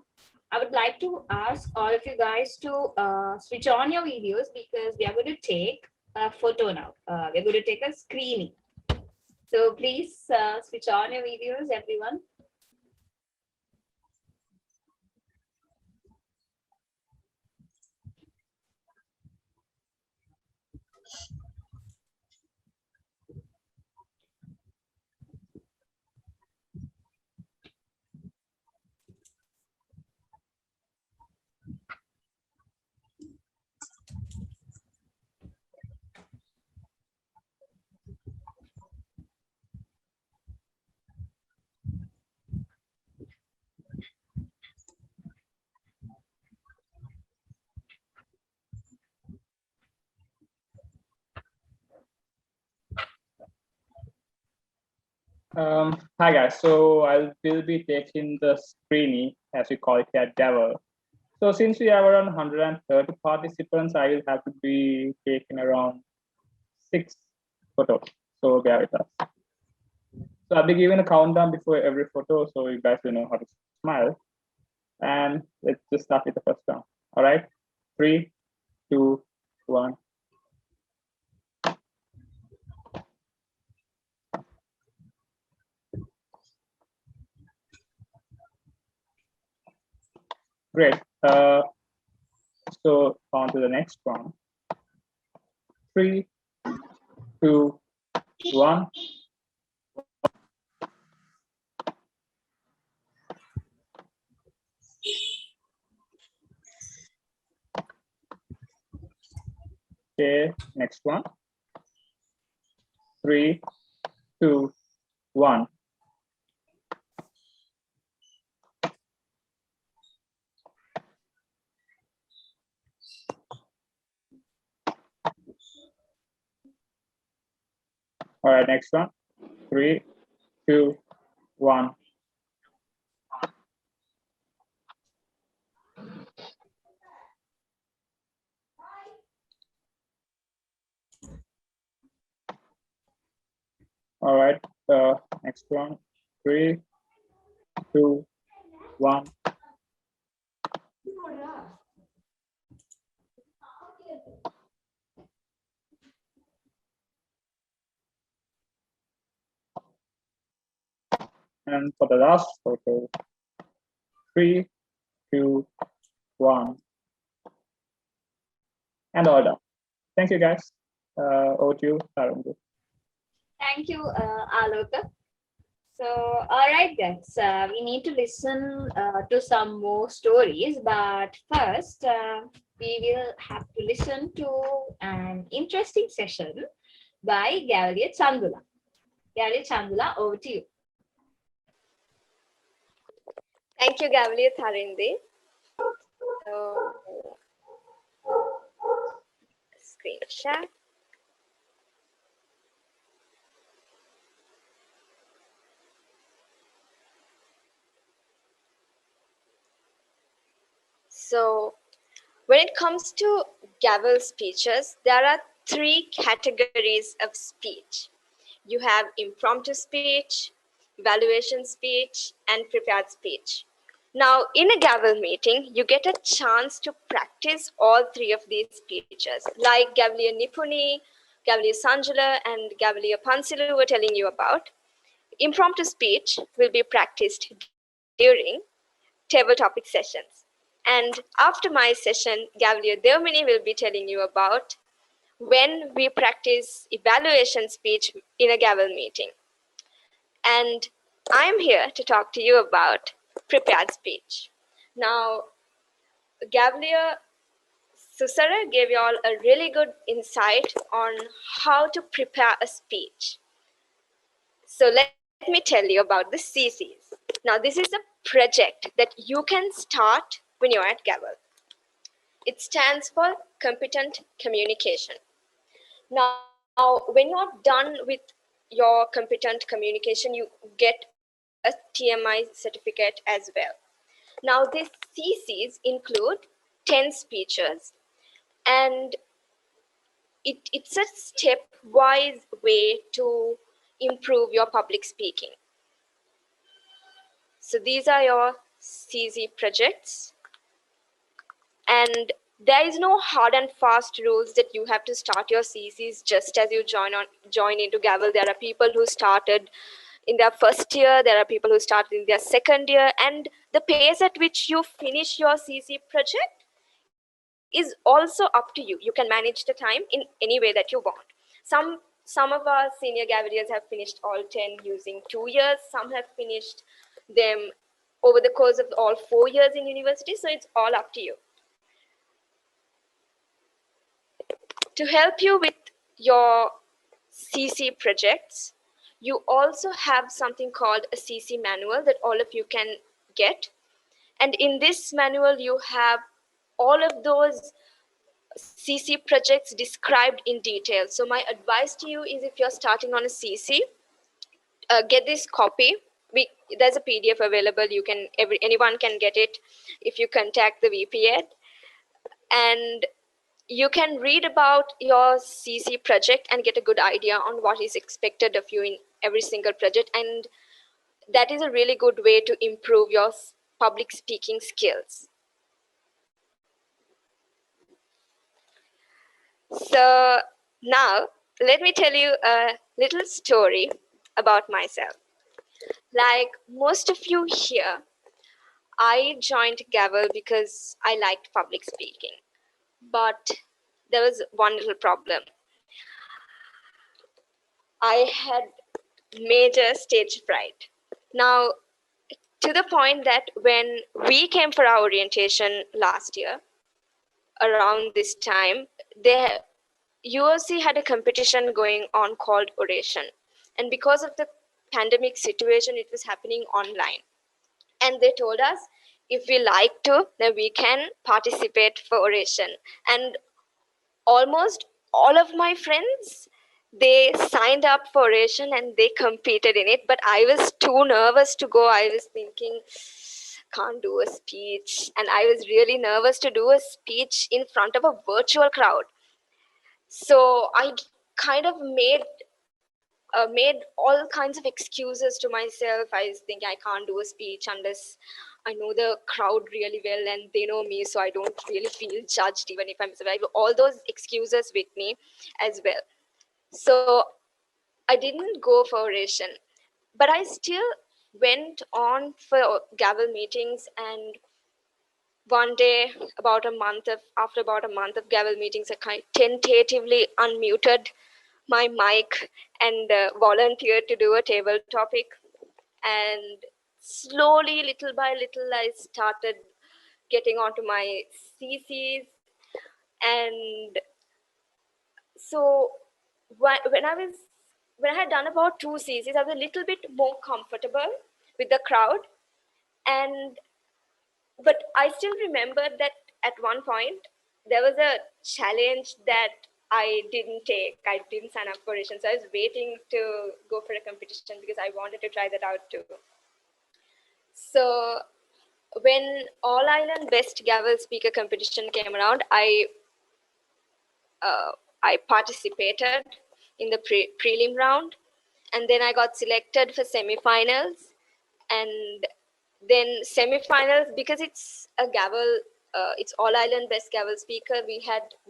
would like to ask all of you guys to switch on your videos because we are going to take a photo now. We're going to take a screening. So please switch on your videos, everyone. Hi guys, so I will be taking the screening, as we call it at Gavel. So since we have around 130 participants, I will have to be taking around 6 photos. So bear with us. So I'll be giving a countdown before every photo, so you guys will know how to smile. And let's just start with the first round. All right, 3, 2, 1. Great. So on to the next one. 3, 2, 1. Okay, next one. 3, 2, 1. All right, next one. 3, 2, 1. All right, next one. 3, 2, 1. And for the last photo, 3, 2, 1. And all done. Thank you, guys. Over to you, Arundu. Thank you, Aloka. So, all right, guys, we need to listen to some more stories, but first, we will have to listen to an interesting session by Gavel Chandula. Gavel Chandula, over to you. Thank you, Gavel Tharindi. So, screen share. So, when it comes to Gavel speeches, there are 3 categories of speech. You have impromptu speech, evaluation speech, and prepared speech. Now, in a Gavel meeting, you get a chance to practice all 3 of these speeches, like Gavel Nipuni, Gavel Sanjula, and Gavel Pansilu were telling you about. Impromptu speech will be practiced during table topic sessions. And after my session, Gavel Devmani will be telling you about when we practice evaluation speech in a Gavel meeting. And I'm here to talk to you about prepared speech. Now, Gavel Susara gave you all a really good insight on how to prepare a speech. So let me tell you about the CCs. Now, this is a project that you can start when you're at Gavel. It stands for Competent Communication. Now, when you're done with your competent communication, you get a TMI certificate as well. Now, these CCs include 10 speeches, and it's a stepwise way to improve your public speaking. So these are your CC projects, and there is no hard and fast rules that you have to start your CCs just as you join into Gavel. There are people who started in their first year, there are people who started in their second year, and the pace at which you finish your CC project is also up to you. You can manage the time in any way that you want. Some of our senior Gaveliers have finished all 10 using 2 years. Some have finished them over the course of all 4 years in university. So it's all up to you. To help you with your CC projects, you also have something called a CC manual that all of you can get. And in this manual, you have all of those CC projects described in detail. So my advice to you is, if you're starting on a CC, get this copy. There's a PDF available. Anyone can get it if you contact the VP Ed. And you can read about your CC project and get a good idea on what is expected of you in every single project, and that is a really good way to improve your public speaking skills. So now let me tell you a little story about myself. Like most of you here, I joined Gavel because I liked public speaking, but there was one little problem. I had major stage fright. Now, to the point that when we came for our orientation last year, around this time, UOC had a competition going on called Oration. And because of the pandemic situation, it was happening online. And they told us, if we like to, then we can participate for Oration. And almost all of my friends, they signed up for Oration and they competed in it. But I was too nervous to go. I was thinking, can't do a speech. And I was really nervous to do a speech in front of a virtual crowd. So I kind of made all kinds of excuses to myself. I was thinking I can't do a speech unless I know the crowd really well and they know me, so I don't really feel judged even if I'm surviving. All those excuses with me as well. So I didn't go for Oration, but I still went on for Gavel meetings, and one day, after about a month of Gavel meetings, I kind of tentatively unmuted my mic and volunteered to do a table topic. And slowly, little by little, I started getting onto my CCs. And so when I had done about 2 CCs, I was a little bit more comfortable with the crowd. But I still remember that at one point, there was a challenge that I didn't take. I didn't sign up for it. So I was waiting to go for a competition because I wanted to try that out too. So when All Island Best Gavel Speaker competition came around, I participated in the prelim round, and then I got selected for semifinals, and then semifinals, because it's a Gavel, it's All Island Best Gavel Speaker.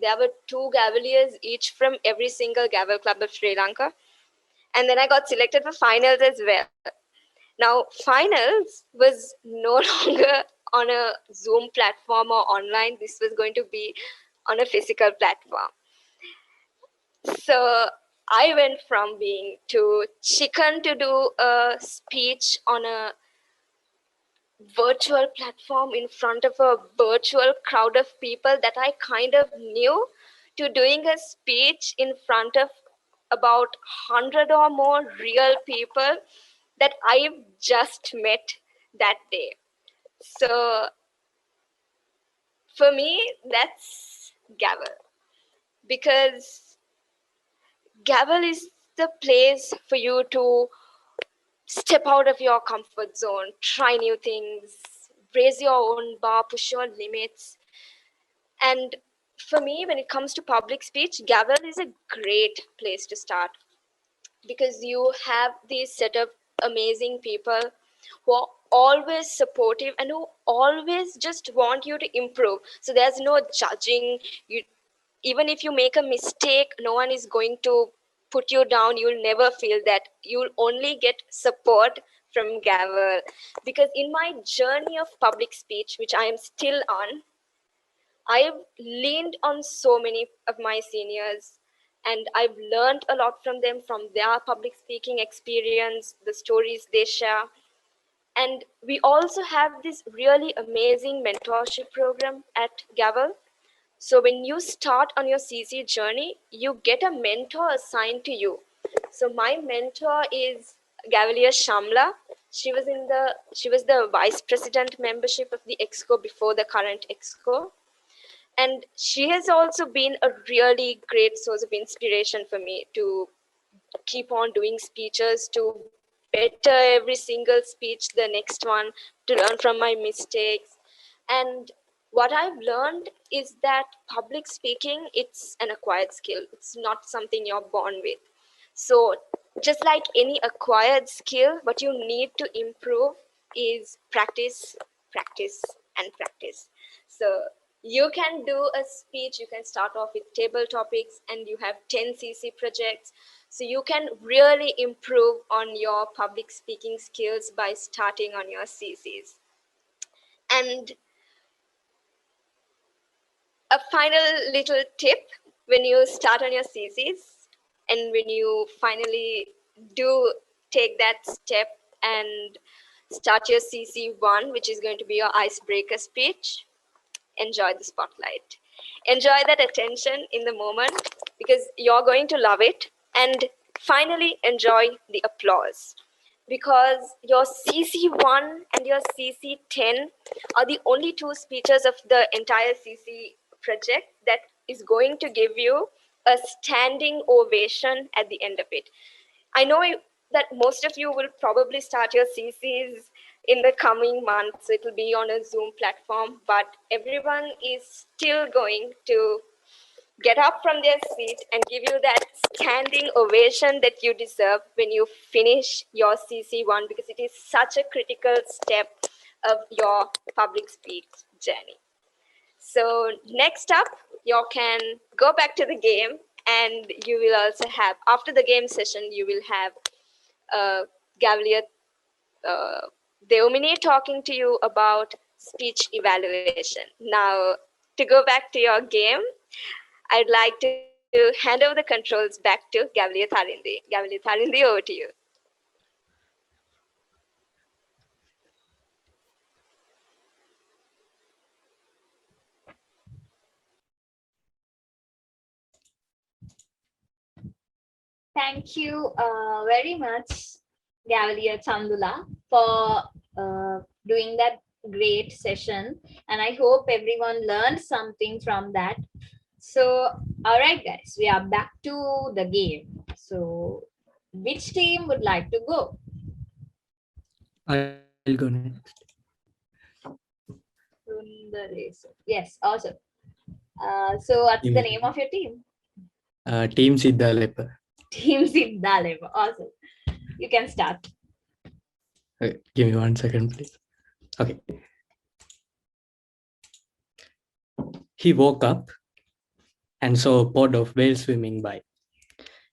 There were 2 Gaveliers each from every single Gavel club of Sri Lanka, and then I got selected for finals as well. Now, finals was no longer on a Zoom platform or online. This was going to be on a physical platform. So I went from being too chicken to do a speech on a virtual platform in front of a virtual crowd of people that I kind of knew, to doing a speech in front of about 100 or more real people that I've just met that day. So for me, that's Gavel, because Gavel is the place for you to step out of your comfort zone, try new things, raise your own bar, push your limits. And for me, when it comes to public speech, Gavel is a great place to start, because you have these set of amazing people who are always supportive and who always just want you to improve. So there's no judging. Even if you make a mistake, no one is going to put you down. You'll never feel that. You'll only get support from Gavel. Because in my journey of public speech, which I am still on, I've leaned on so many of my seniors, and I've learned a lot from them, from their public speaking experience, the stories they share. And we also have this really amazing mentorship program at Gavel. So when you start on your CC journey, you get a mentor assigned to you. So my mentor is Gavelier Shamla. She was the vice president membership of the EXCO before the current EXCO. And she has also been a really great source of inspiration for me to keep on doing speeches, to better every single speech, the next one, to learn from my mistakes. And what I've learned is that public speaking, it's an acquired skill. It's not something you're born with. So just like any acquired skill, what you need to improve is practice, practice, and practice. So you can do a speech, you can start off with table topics, and you have 10 CC projects. So you can really improve on your public speaking skills by starting on your CCs. And a final little tip, when you start on your CCs and when you finally do take that step and start your CC1, which is going to be your icebreaker speech, enjoy the spotlight. Enjoy that attention in the moment, because you're going to love it. And finally, enjoy the applause, because your CC1 and your CC10 are the only two speeches of the entire CC project that is going to give you a standing ovation at the end of it. I know that most of you will probably start your CCs in the coming months. It will be on a Zoom platform, but everyone is still going to get up from their seat and give you that standing ovation that you deserve when you finish your CC1, because it is such a critical step of your public speech journey. So next up, you can go back to the game, and you will also have, after the game session, you will have Gavel Deomini talking to you about speech evaluation. Now, to go back to your game, I'd like to hand over the controls back to Gavel Tharindi. Gavel Tharindi, over to you. Thank you very much, Gavalier Chandula, for doing that great session. And I hope everyone learned something from that. So, all right, guys, we are back to the game. So, which team would like to go? I'll go next. Yes, awesome. So, what's the name of your team? Team Siddhalepa. Team Siddhalepa. Awesome. You can start. Okay, give me 1 second, please. Okay. He woke up and saw a pod of whales swimming by.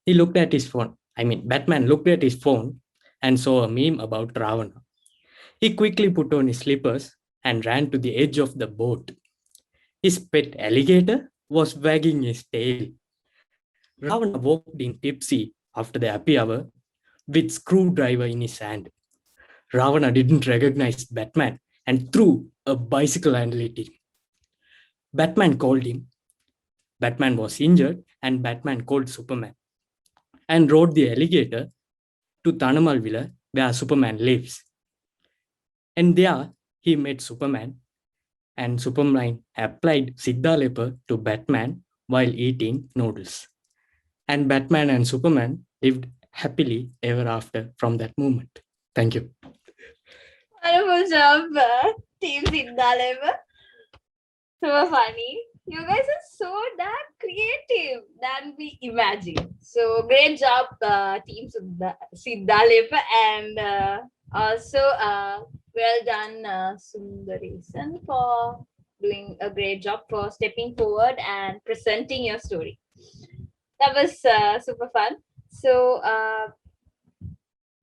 He looked at his phone. Batman looked at his phone and saw a meme about Ravana. He quickly put on his slippers and ran to the edge of the boat. His pet alligator was wagging his tail. Ravana walked in tipsy after the happy hour with screwdriver in his hand. Ravana didn't recognize Batman and threw a bicycle handle at him. Batman called him. Batman was injured and Batman called Superman and rode the alligator to Thanamal Villa where Superman lives. And there he met Superman, and Superman applied Siddhalepa to Batman while eating noodles. And Batman and Superman lived happily ever after from that moment. Thank you. Wonderful job, Team Siddhalepa. So funny. You guys are so damn creative than we imagined. So great job, Team Siddhalepa, and also well done, Sundaresan, for doing a great job for stepping forward and presenting your story. That was super fun. So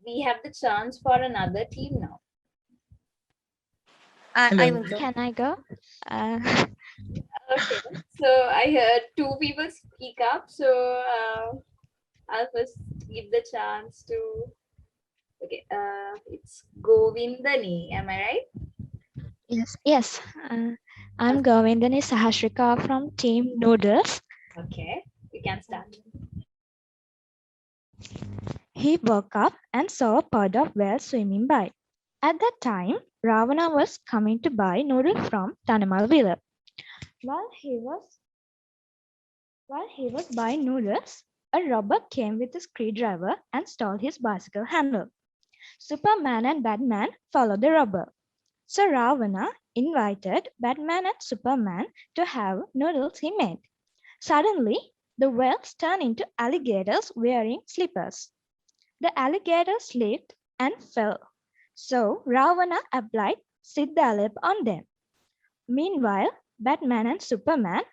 we have the chance for another team now. Can I go? Okay, so I heard 2 people speak up, so I'll first give the chance to. Okay, it's Govindani. Am I right? Yes. I'm Govindani Sahasrika from Team Noodles. Okay, you can start. He woke up and saw a pod of whales swimming by. At that time, Ravana was coming to buy noodles from Thanamal Villa. While he was buying noodles, a robber came with a screwdriver and stole his bicycle handle. Superman and Batman followed the robber. So Ravana invited Batman and Superman to have noodles he made. Suddenly, the whales turned into alligators wearing slippers. The alligator slipped and fell. So Ravana applied Siddhalep on them. Meanwhile, Batman and Superman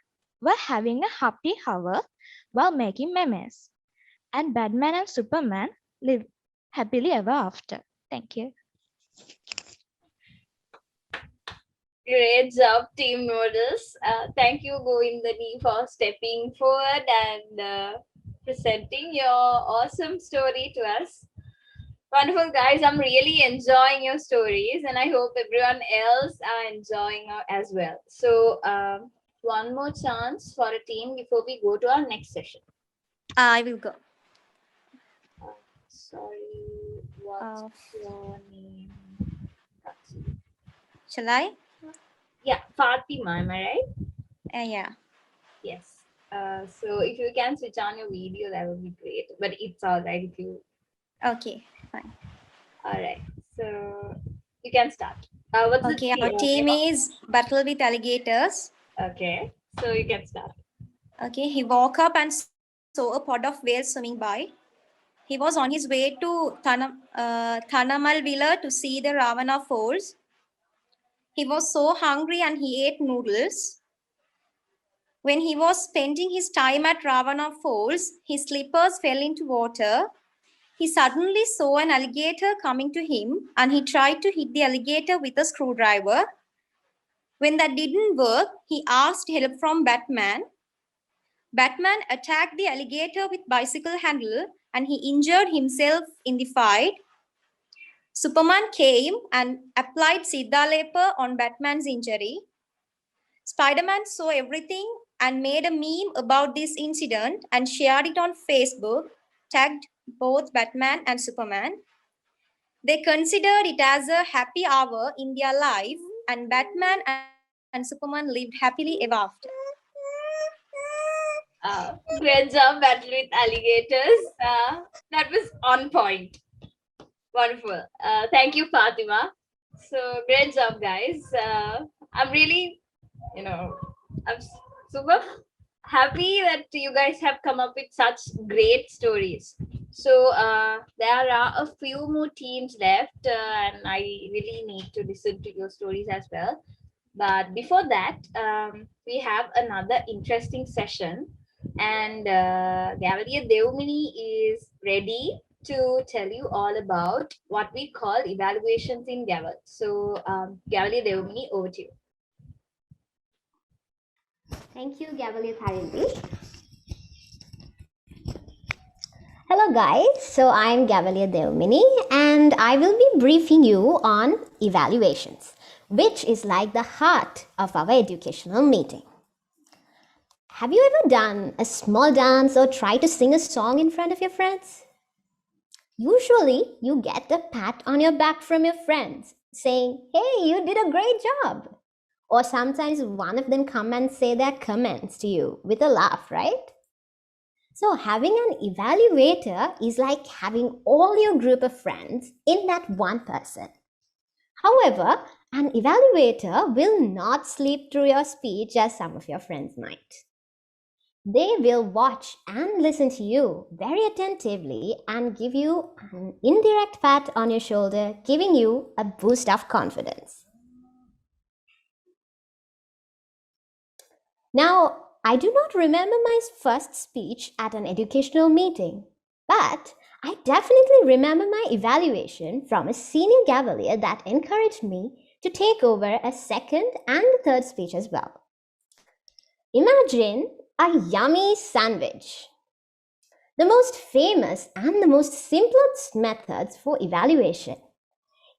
were having a happy hour while making memes. And Batman and Superman lived happily ever after. Thank you. Great job, Team Noodles. Thank you, Govindani, for stepping forward and presenting your awesome story to us. Wonderful, guys. I'm really enjoying your stories, and I hope everyone else are enjoying as well. So, one more chance for a team before we go to our next session. I will go. Sorry, what's your name? Shall I? Yeah, Fatima, am I right? Yeah. Yes. So if you can switch on your video, that would be great. But it's all right if you. Okay, fine. All right. So you can start. What's Okay, the our team is Battle with Alligators. Okay, so you can start. Okay, he woke up and saw a pod of whales swimming by. He was on his way to Thanamal Villa to see the Ravana Falls. He was so hungry and he ate noodles. When he was spending his time at Ravana Falls, his slippers fell into water. He suddenly saw an alligator coming to him and he tried to hit the alligator with a screwdriver. When that didn't work, he asked help from Batman. Batman attacked the alligator with bicycle handle and he injured himself in the fight. Superman came and applied Siddhalepa on Batman's injury. Spider-Man saw everything and made a meme about this incident and shared it on Facebook, tagged both Batman and Superman. They considered it as a happy hour in their life, and Batman and Superman lived happily ever after. Great job, Battle with Alligators. That was on point. Wonderful. Thank you, Fatima. So great job, guys. I'm really, I'm super happy that you guys have come up with such great stories. So there are a few more teams left, and I really need to listen to your stories as well. But before that, we have another interesting session, and Gavel Devmini is ready to tell you all about what we call evaluations in Gavel. So Gavel Devmini, over to you. Thank you, Gavel Tharindi. Hello guys, so I'm Gavel Devmini and I will be briefing you on evaluations, which is like the heart of our educational meeting. Have you ever done a small dance or tried to sing a song in front of your friends? Usually, you get a pat on your back from your friends saying, "Hey, you did a great job." Or sometimes one of them come and say their comments to you with a laugh, right? So having an evaluator is like having all your group of friends in that one person. However, an evaluator will not sleep through your speech as some of your friends might. They will watch and listen to you very attentively and give you an indirect pat on your shoulder, giving you a boost of confidence. Now, I do not remember my first speech at an educational meeting, but I definitely remember my evaluation from a senior Gavalier that encouraged me to take over a second and third speech as well. Imagine a yummy sandwich. The most famous and the most simplest methods for evaluation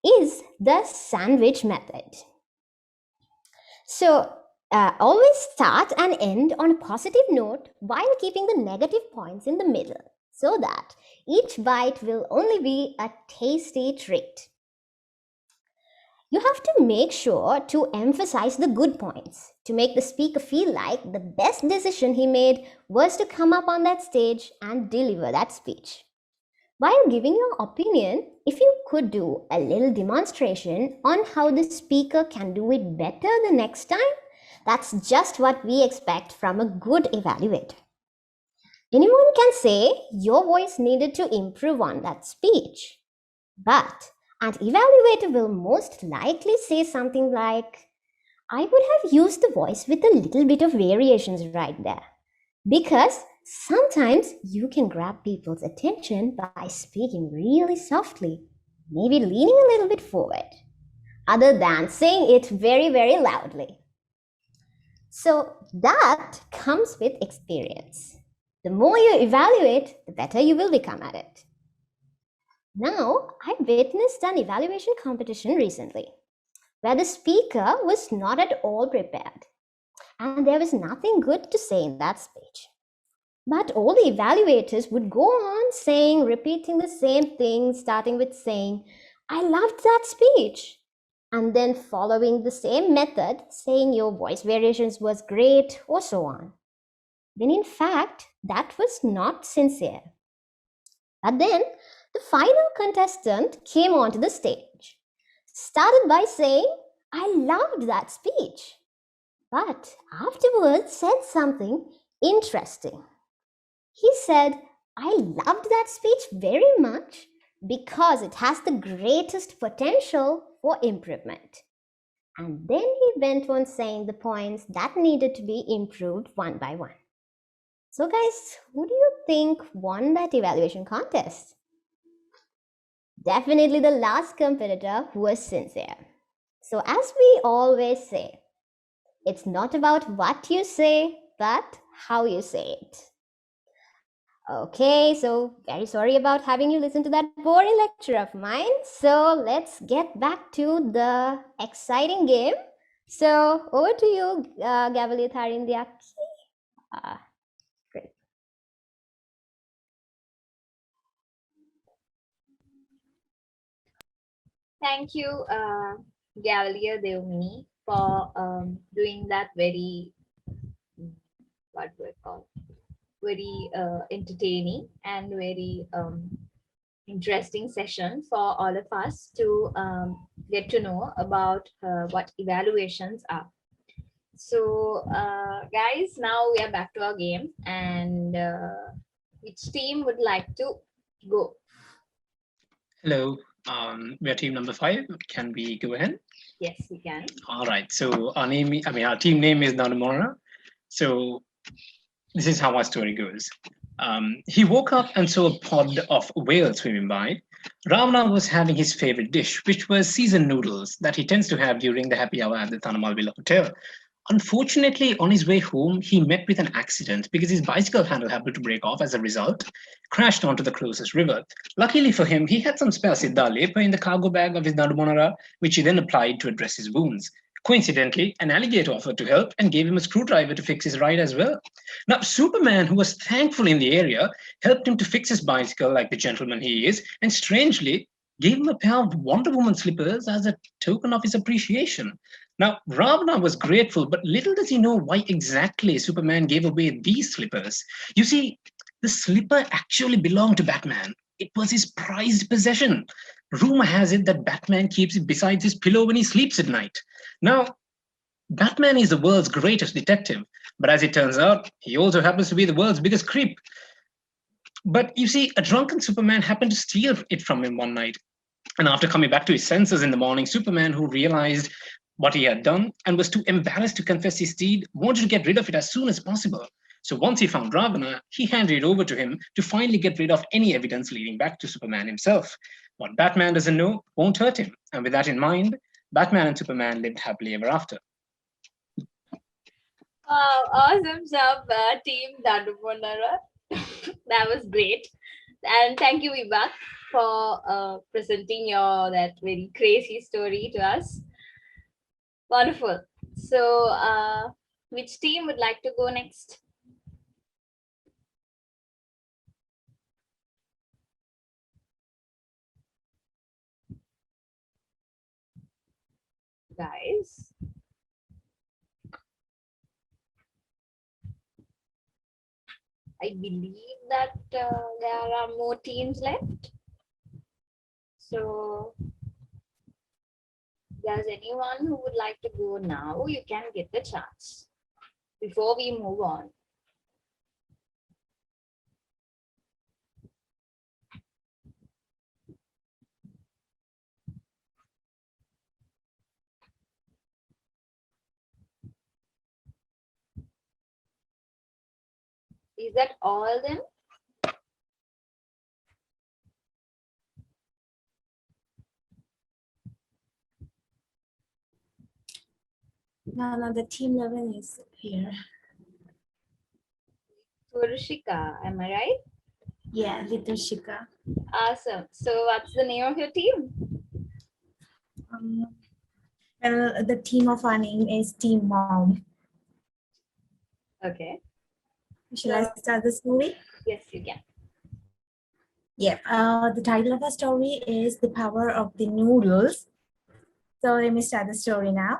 is the sandwich method. So, always start and end on a positive note while keeping the negative points in the middle so that each bite will only be a tasty treat. You have to make sure to emphasize the good points to make the speaker feel like the best decision he made was to come up on that stage and deliver that speech. While giving your opinion, if you could do a little demonstration on how the speaker can do it better the next time, that's just what we expect from a good evaluator. Anyone can say your voice needed to improve on that speech. But an evaluator will most likely say something like, I would have used the voice with a little bit of variations right there. Because sometimes you can grab people's attention by speaking really softly, maybe leaning a little bit forward, other than saying it very, very loudly. So that comes with experience. The more you evaluate, the better you will become at it. Now, I witnessed an evaluation competition recently where the speaker was not at all prepared and there was nothing good to say in that speech. But all the evaluators would go on saying, repeating the same thing, starting with saying, I loved that speech. And then following the same method, saying your voice variations was great or so on. When in fact, that was not sincere. But then the final contestant came onto the stage, started by saying, I loved that speech. But afterwards said something interesting. He said, I loved that speech very much because it has the greatest potential for improvement. And then he went on saying the points that needed to be improved one by one. So guys, who do you think won that evaluation contest? Definitely the last competitor who was sincere. So as we always say, it's not about what you say, but how you say it. Okay, so very sorry about having you listen to that boring lecture of mine. So let's get back to the exciting game. So over to you, Gavel Tharindiaki. Great. Thank you, Gavalier Devmini, for doing that very, what do I call, very entertaining and very interesting session for all of us to get to know about what evaluations are. So, guys, now we are back to our game, and which team would like to go? Hello, we are team number 5. Can we go ahead? Yes, we can. All right. So our team name is Nanamora. So this is how our story goes. He woke up and saw a pod of whales swimming by. Ravana was having his favorite dish, which was seasoned noodles that he tends to have during the happy hour at the Tanamal Villa Hotel. Unfortunately, on his way home, he met with an accident because his bicycle handle happened to break off. As a result, crashed onto the closest river. Luckily for him, he had some spare Siddha Lepa in the cargo bag of his Nadumonara, which he then applied to address his wounds. Coincidentally, an alligator offered to help and gave him a screwdriver to fix his ride as well. Now, Superman, who was thankful in the area, helped him to fix his bicycle like the gentleman he is, and strangely, gave him a pair of Wonder Woman slippers as a token of his appreciation. Now, Ravana was grateful, but little does he know why exactly Superman gave away these slippers. You see, the slipper actually belonged to Batman. It was his prized possession. Rumor has it that Batman keeps it beside his pillow when he sleeps at night. Now, Batman is the world's greatest detective, but as it turns out, he also happens to be the world's biggest creep. But you see, a drunken Superman happened to steal it from him one night. And after coming back to his senses in the morning, Superman, who realized what he had done and was too embarrassed to confess his deed, wanted to get rid of it as soon as possible. So once he found Ravana, he handed it over to him to finally get rid of any evidence leading back to Superman himself. What Batman doesn't know won't hurt him. And with that in mind, Batman and Superman lived happily ever after. Wow, awesome job, team Nadumonara. That was great. And thank you, Vibha, for presenting that very crazy story to us. Wonderful. So, which team would like to go next? Guys. I believe that there are more teams left. So, if there's anyone who would like to go now, you can get the chance before we move on. Is that all then? No, the team 11 is here. Purushika, am I right? Yeah, Liturshika. Awesome. So what's the name of your team? Well, the team of our name is Team Mom. Okay. Shall I start the story? Yes, you can. Yeah, the title of our story is The Power of the Noodles. So let me start the story now.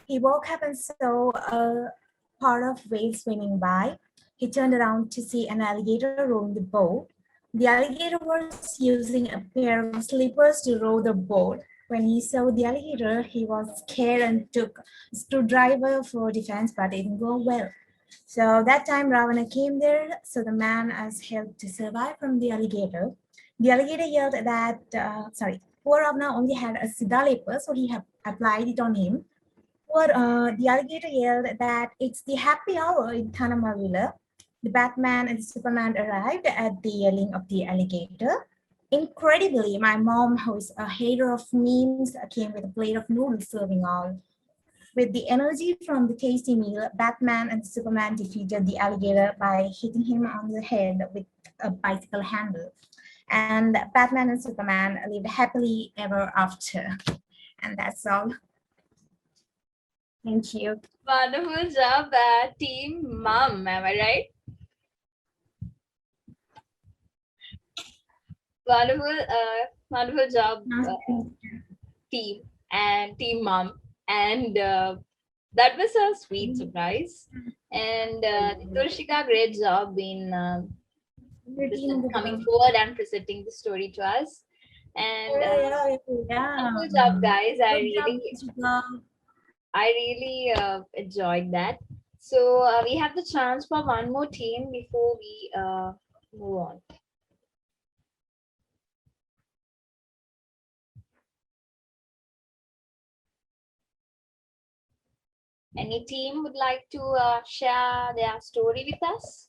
He woke up and saw a part of whale swimming by. He turned around to see an alligator rowing the boat. The alligator was using a pair of slippers to row the boat. When he saw the alligator, he was scared and took a screwdriver for defense, but it didn't go well. So that time Ravana came there, so the man asked help to survive from the alligator. The alligator yelled that, poor Ravana only had a Siddha leper, so he applied it on him. The alligator yelled that it's the happy hour in Thanamavila. The Batman and Superman arrived at the yelling of the alligator. Incredibly, my mom, who is a hater of memes, came with a plate of noodles serving all. With the energy from the tasty meal, Batman and Superman defeated the alligator by hitting him on the head with a bicycle handle. And Batman and Superman lived happily ever after. And that's all. Thank you. Wonderful job, Team Mom. Am I right? Wonderful job, team and Team Mom. And that was a sweet surprise. And Turshika, great job in coming forward and presenting the story to us. And wonderful job, guys. I really enjoyed that. So we have the chance for one more team before we move on. Any team would like to share their story with us?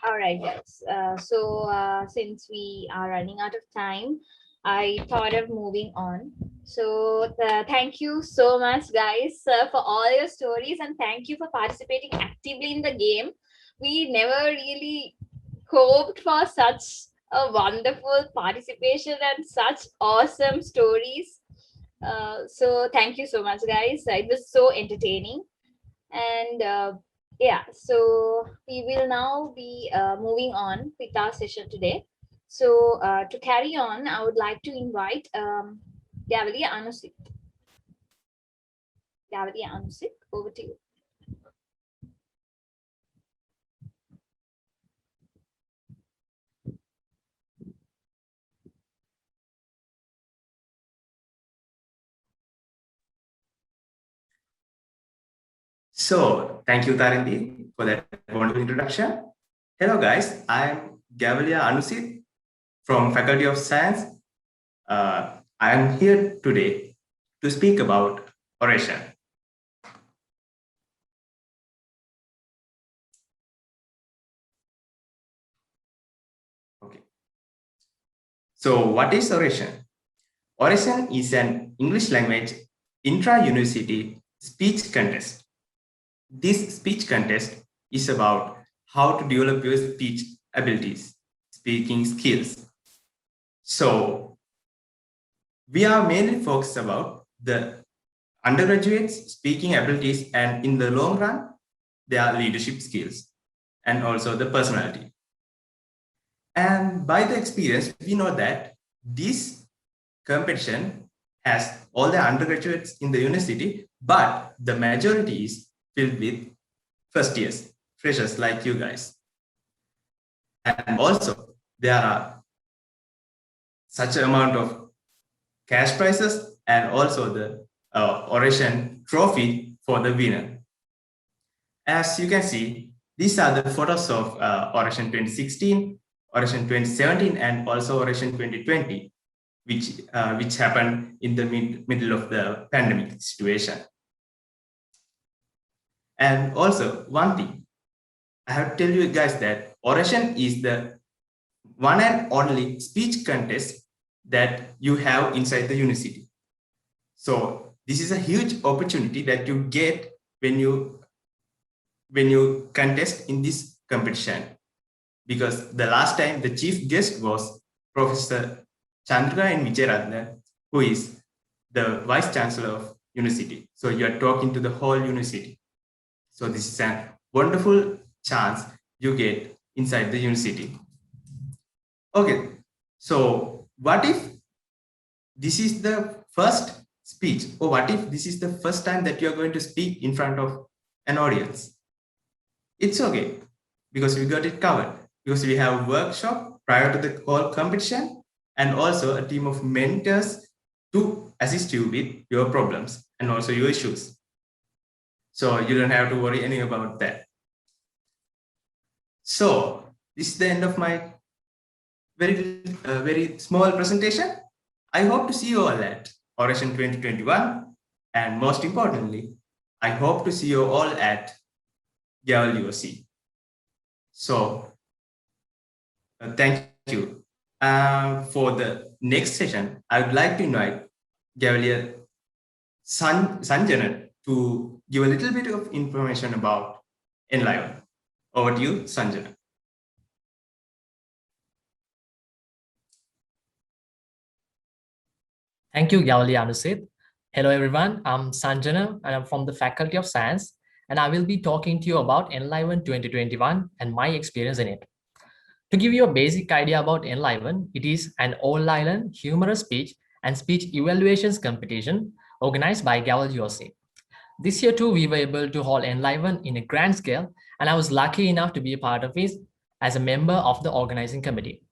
All right, guys. Since we are running out of time, I thought of moving on. So thank you so much, guys, for all your stories, and thank you for participating actively in the game. We never really hoped for such a wonderful participation and such awesome stories. So thank you so much, guys. It was so entertaining. And yeah, so we will now be moving on with our session today. So to carry on, I would like to invite Gavel Anusik. Gavel Anusik, over to you. So thank you, Tarindi, for that wonderful introduction. Hello, guys. I'm Gavelia Anusit from Faculty of Science. I am here today to speak about oration. Okay. So what is oration? Oration is an English language intra-university speech contest. This speech contest is about how to develop your speech abilities, speaking skills. So we are mainly focused about the undergraduates' speaking abilities, and in the long run, their leadership skills and also the personality. And by the experience, we know that this competition has all the undergraduates in the university, but the majority is filled with first years, freshers like you guys. And also there are such an amount of cash prizes and also the oration trophy for the winner. As you can see, these are the photos of Oration 2016, Oration 2017, and also Oration 2020, which happened in the middle of the pandemic situation. And also, one thing, I have to tell you guys that Oration is the one and only speech contest that you have inside the university. So this is a huge opportunity that you get when you contest in this competition, because the last time the chief guest was Professor Chandra and Vijayaratne, who is the vice chancellor of university. So you are talking to the whole university. So this is a wonderful chance you get inside the university. Okay, so what if this is the first speech, or what if this is the first time that you are going to speak in front of an audience? It's okay, because we got it covered, because we have a workshop prior to the whole competition and also a team of mentors to assist you with your problems and also your issues. So you don't have to worry any about that. So this is the end of my very small presentation. I hope to see you all at Oration 2021, and most importantly, I hope to see you all at Gavel USC. So thank you. For the next session, I would like to invite Gavelier Sanjana to give a little bit of information about Enliven. Over to you, Sanjana. Thank you, Gavel Anusit. Hello, everyone. I'm Sanjana, and I'm from the Faculty of Science, and I will be talking to you about Enliven 2021 and my experience in it. To give you a basic idea about Enliven, it is an all-island humorous speech and speech evaluations competition organized by Gavel USC. This year too, we were able to hold Enliven in a grand scale, and I was lucky enough to be a part of it as a member of the organizing committee.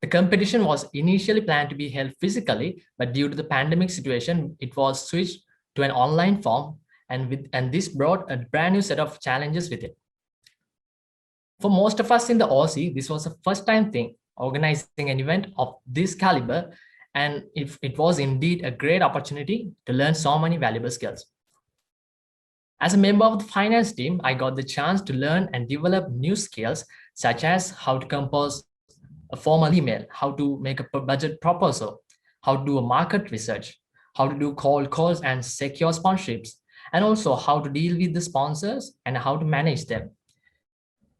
The competition was initially planned to be held physically, but due to the pandemic situation, it was switched to an online form, and this brought a brand new set of challenges with it. For most of us in the OC, this was a first-time thing, organizing an event of this caliber, and it was indeed a great opportunity to learn so many valuable skills. As a member of the finance team, I got the chance to learn and develop new skills, such as how to compose a formal email, how to make a budget proposal, how to do a market research, how to do cold calls and secure sponsorships, and also how to deal with the sponsors and how to manage them.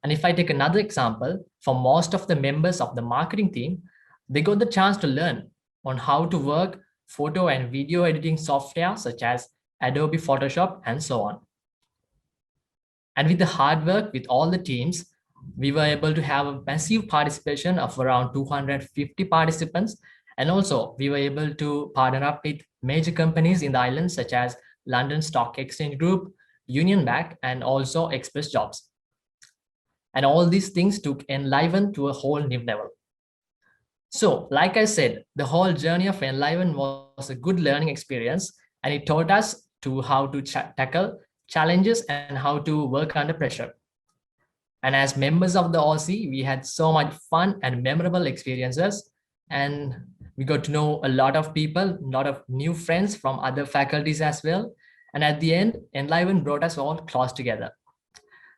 And if I take another example, for most of the members of the marketing team, they got the chance to learn on how to work photo and video editing software such as Adobe Photoshop and so on. And with the hard work with all the teams, we were able to have a massive participation of around 250 participants. And also we were able to partner up with major companies in the island such as London Stock Exchange Group, Union Bank, and also Express Jobs. And all these things took Enliven to a whole new level. So, like I said, the whole journey of Enliven was a good learning experience, and it taught us to how to tackle challenges and how to work under pressure. And as members of the OC, we had so much fun and memorable experiences, and we got to know a lot of people, a lot of new friends from other faculties as well. And at the end, Enliven brought us all close together.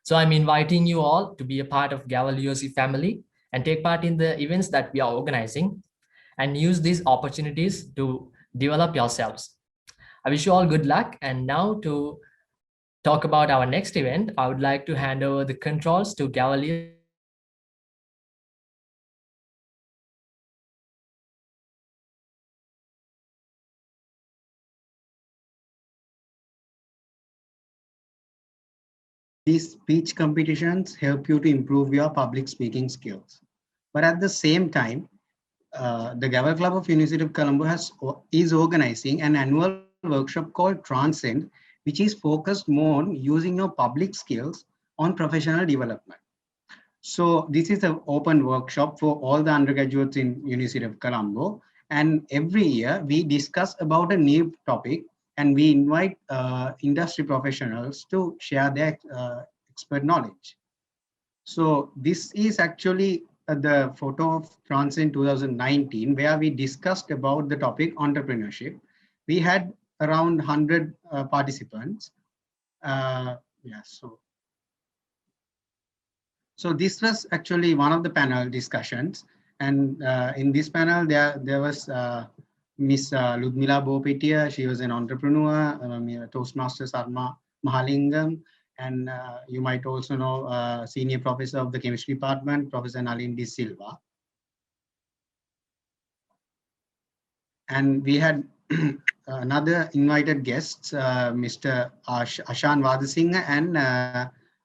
So I'm inviting you all to be a part of Gavel USC family and take part in the events that we are organizing and use these opportunities to develop yourselves. I wish you all good luck. And now to talk about our next event, I would like to hand over the controls to Gavel. These speech competitions help you to improve your public speaking skills. But at the same time, the Gavel Club of University of Colombo is organizing an annual workshop called Transcend, which is focused more on using your public skills on professional development. So this is an open workshop for all the undergraduates in University of Colombo. And every year we discuss about a new topic and we invite industry professionals to share their expert knowledge. So this is actually the photo of Transcend 2019, where we discussed about the topic entrepreneurship. We had around 100 participants. So this was actually one of the panel discussions. And in this panel, there was Miss Ludmila Bopetia. She was an entrepreneur, Toastmaster Sarma Mahalingam. And you might also know Senior Professor of the Chemistry Department, Professor Nalin De Silva. And we had another invited guests, Mr. Ashan Vadasinghe and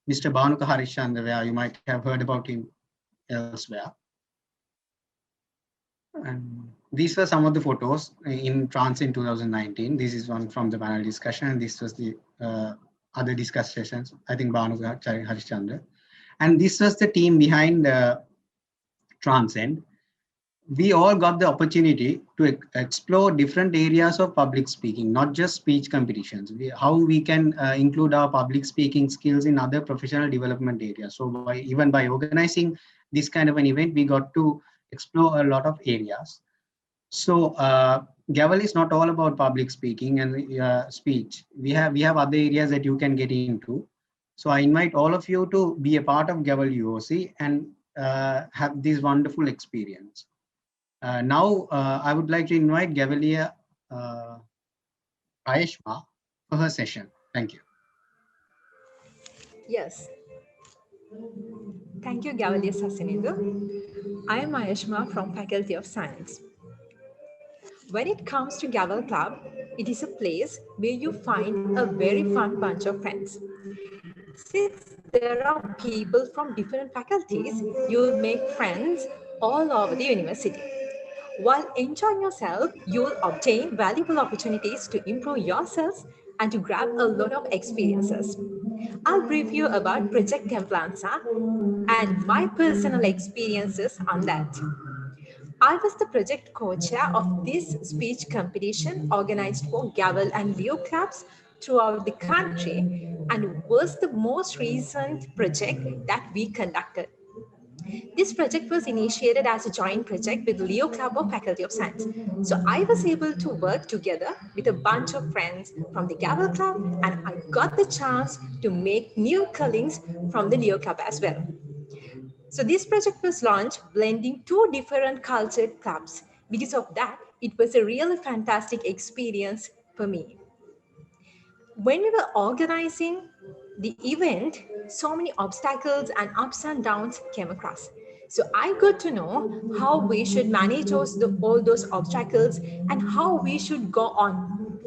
Mr. Bhanuka Harishchandra, where you might have heard about him elsewhere. And these were some of the photos in Transcend 2019. This is one from the panel discussion, and this was the other discussions, I think Bhanuka Harishchandra. And this was the team behind Transcend. We all got the opportunity to explore different areas of public speaking, not just speech competitions. How we can include our public speaking skills in other professional development areas. So even by organizing this kind of an event, we got to explore a lot of areas. So Gavel is not all about public speaking and speech. We have other areas that you can get into. So I invite all of you to be a part of Gavel UOC and have this wonderful experience. Now, I would like to invite Gavelia Ayeshma for her session. Thank you. Yes. Thank you, Gavelia Sasinendu. I am Ayeshma from Faculty of Science. When it comes to Gavel Club, it is a place where you find a very fun bunch of friends. Since there are people from different faculties, you will make friends all over the university. While enjoying yourself, you will obtain valuable opportunities to improve yourselves and to grab a lot of experiences. I'll brief you about Project Templanza and my personal experiences on that. I was the project co-chair of this speech competition organized for Gavel and Leo clubs throughout the country and was the most recent project that we conducted. This project was initiated as a joint project with Leo Club of Faculty of Science. So I was able to work together with a bunch of friends from the Gavel Club, and I got the chance to make new colleagues from the Leo Club as well. So this project was launched blending two different cultured clubs. Because of that, it was a really fantastic experience for me. When we were organizing the event, so many obstacles and ups and downs came across. So I got to know how we should manage all those obstacles and how we should go on.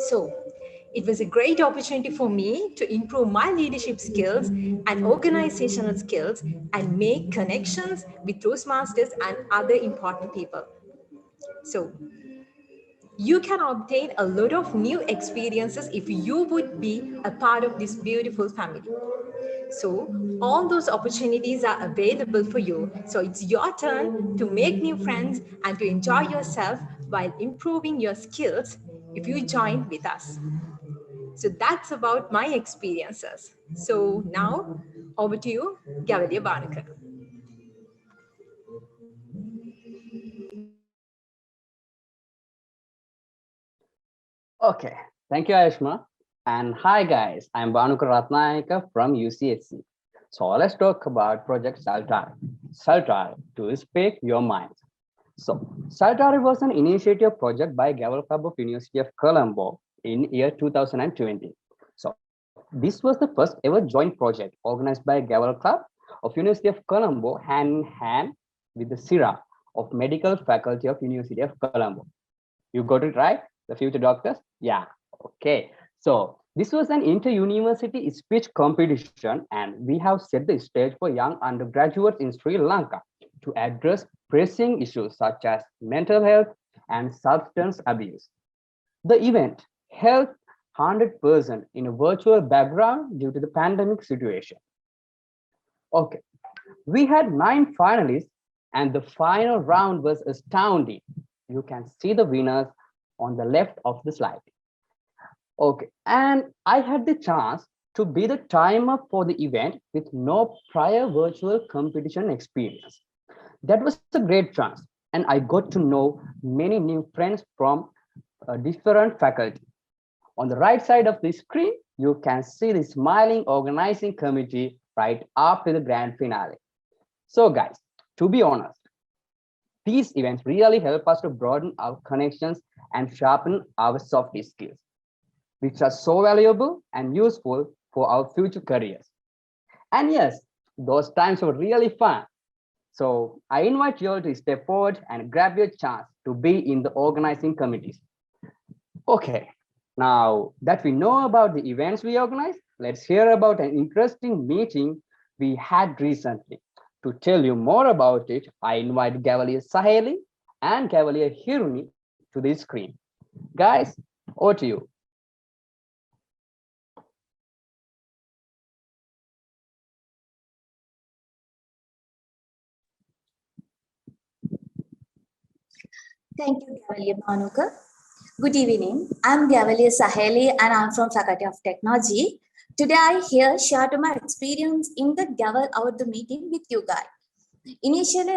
So it was a great opportunity for me to improve my leadership skills and organizational skills and make connections with Toastmasters and other important people. So you can obtain a lot of new experiences if you would be a part of this beautiful family. So all those opportunities are available for you. So it's your turn to make new friends and to enjoy yourself while improving your skills if you join with us. So that's about my experiences. So now over to you, Gavelia Barnaker. Okay, thank you, Ayeshma. And hi, guys, I'm Bhanuka Ratnayaka from UCSC. So let's talk about Project Saltari. Saltari, to speak your mind. So Saltari was an initiative project by Gavel Club of University of Colombo in year 2020. So this was the first ever joint project organized by Gavel Club of University of Colombo hand in hand with the CIRA of Medical Faculty of University of Colombo. You got it right? The future doctors? Yeah, okay. So this was an inter-university speech competition, and we have set the stage for young undergraduates in Sri Lanka to address pressing issues such as mental health and substance abuse. The event held 100% in a virtual background due to the pandemic situation. Okay, we had 9 finalists, and the final round was astounding. You can see the winners on the left of the slide. Okay, and I had the chance to be the timer for the event with no prior virtual competition experience. That was a great chance, and I got to know many new friends from different faculty. On the right side of the screen, you can see the smiling organizing committee right after the grand finale. So guys, to be honest, these events really help us to broaden our connections and sharpen our soft skills, which are so valuable and useful for our future careers. And yes, those times were really fun. So I invite you all to step forward and grab your chance to be in the organizing committees. Okay, now that we know about the events we organize, let's hear about an interesting meeting we had recently. To tell you more about it, I invite Gavalier Saheli and Gavalier Hiruni to the screen. Guys, over to you. Thank you, Gavel Bhanuka. Good evening. I'm Gavel Saheli and I'm from Faculty of Technology. Today I here share to my experience in the Gavel Out the meeting with you guys. Initially,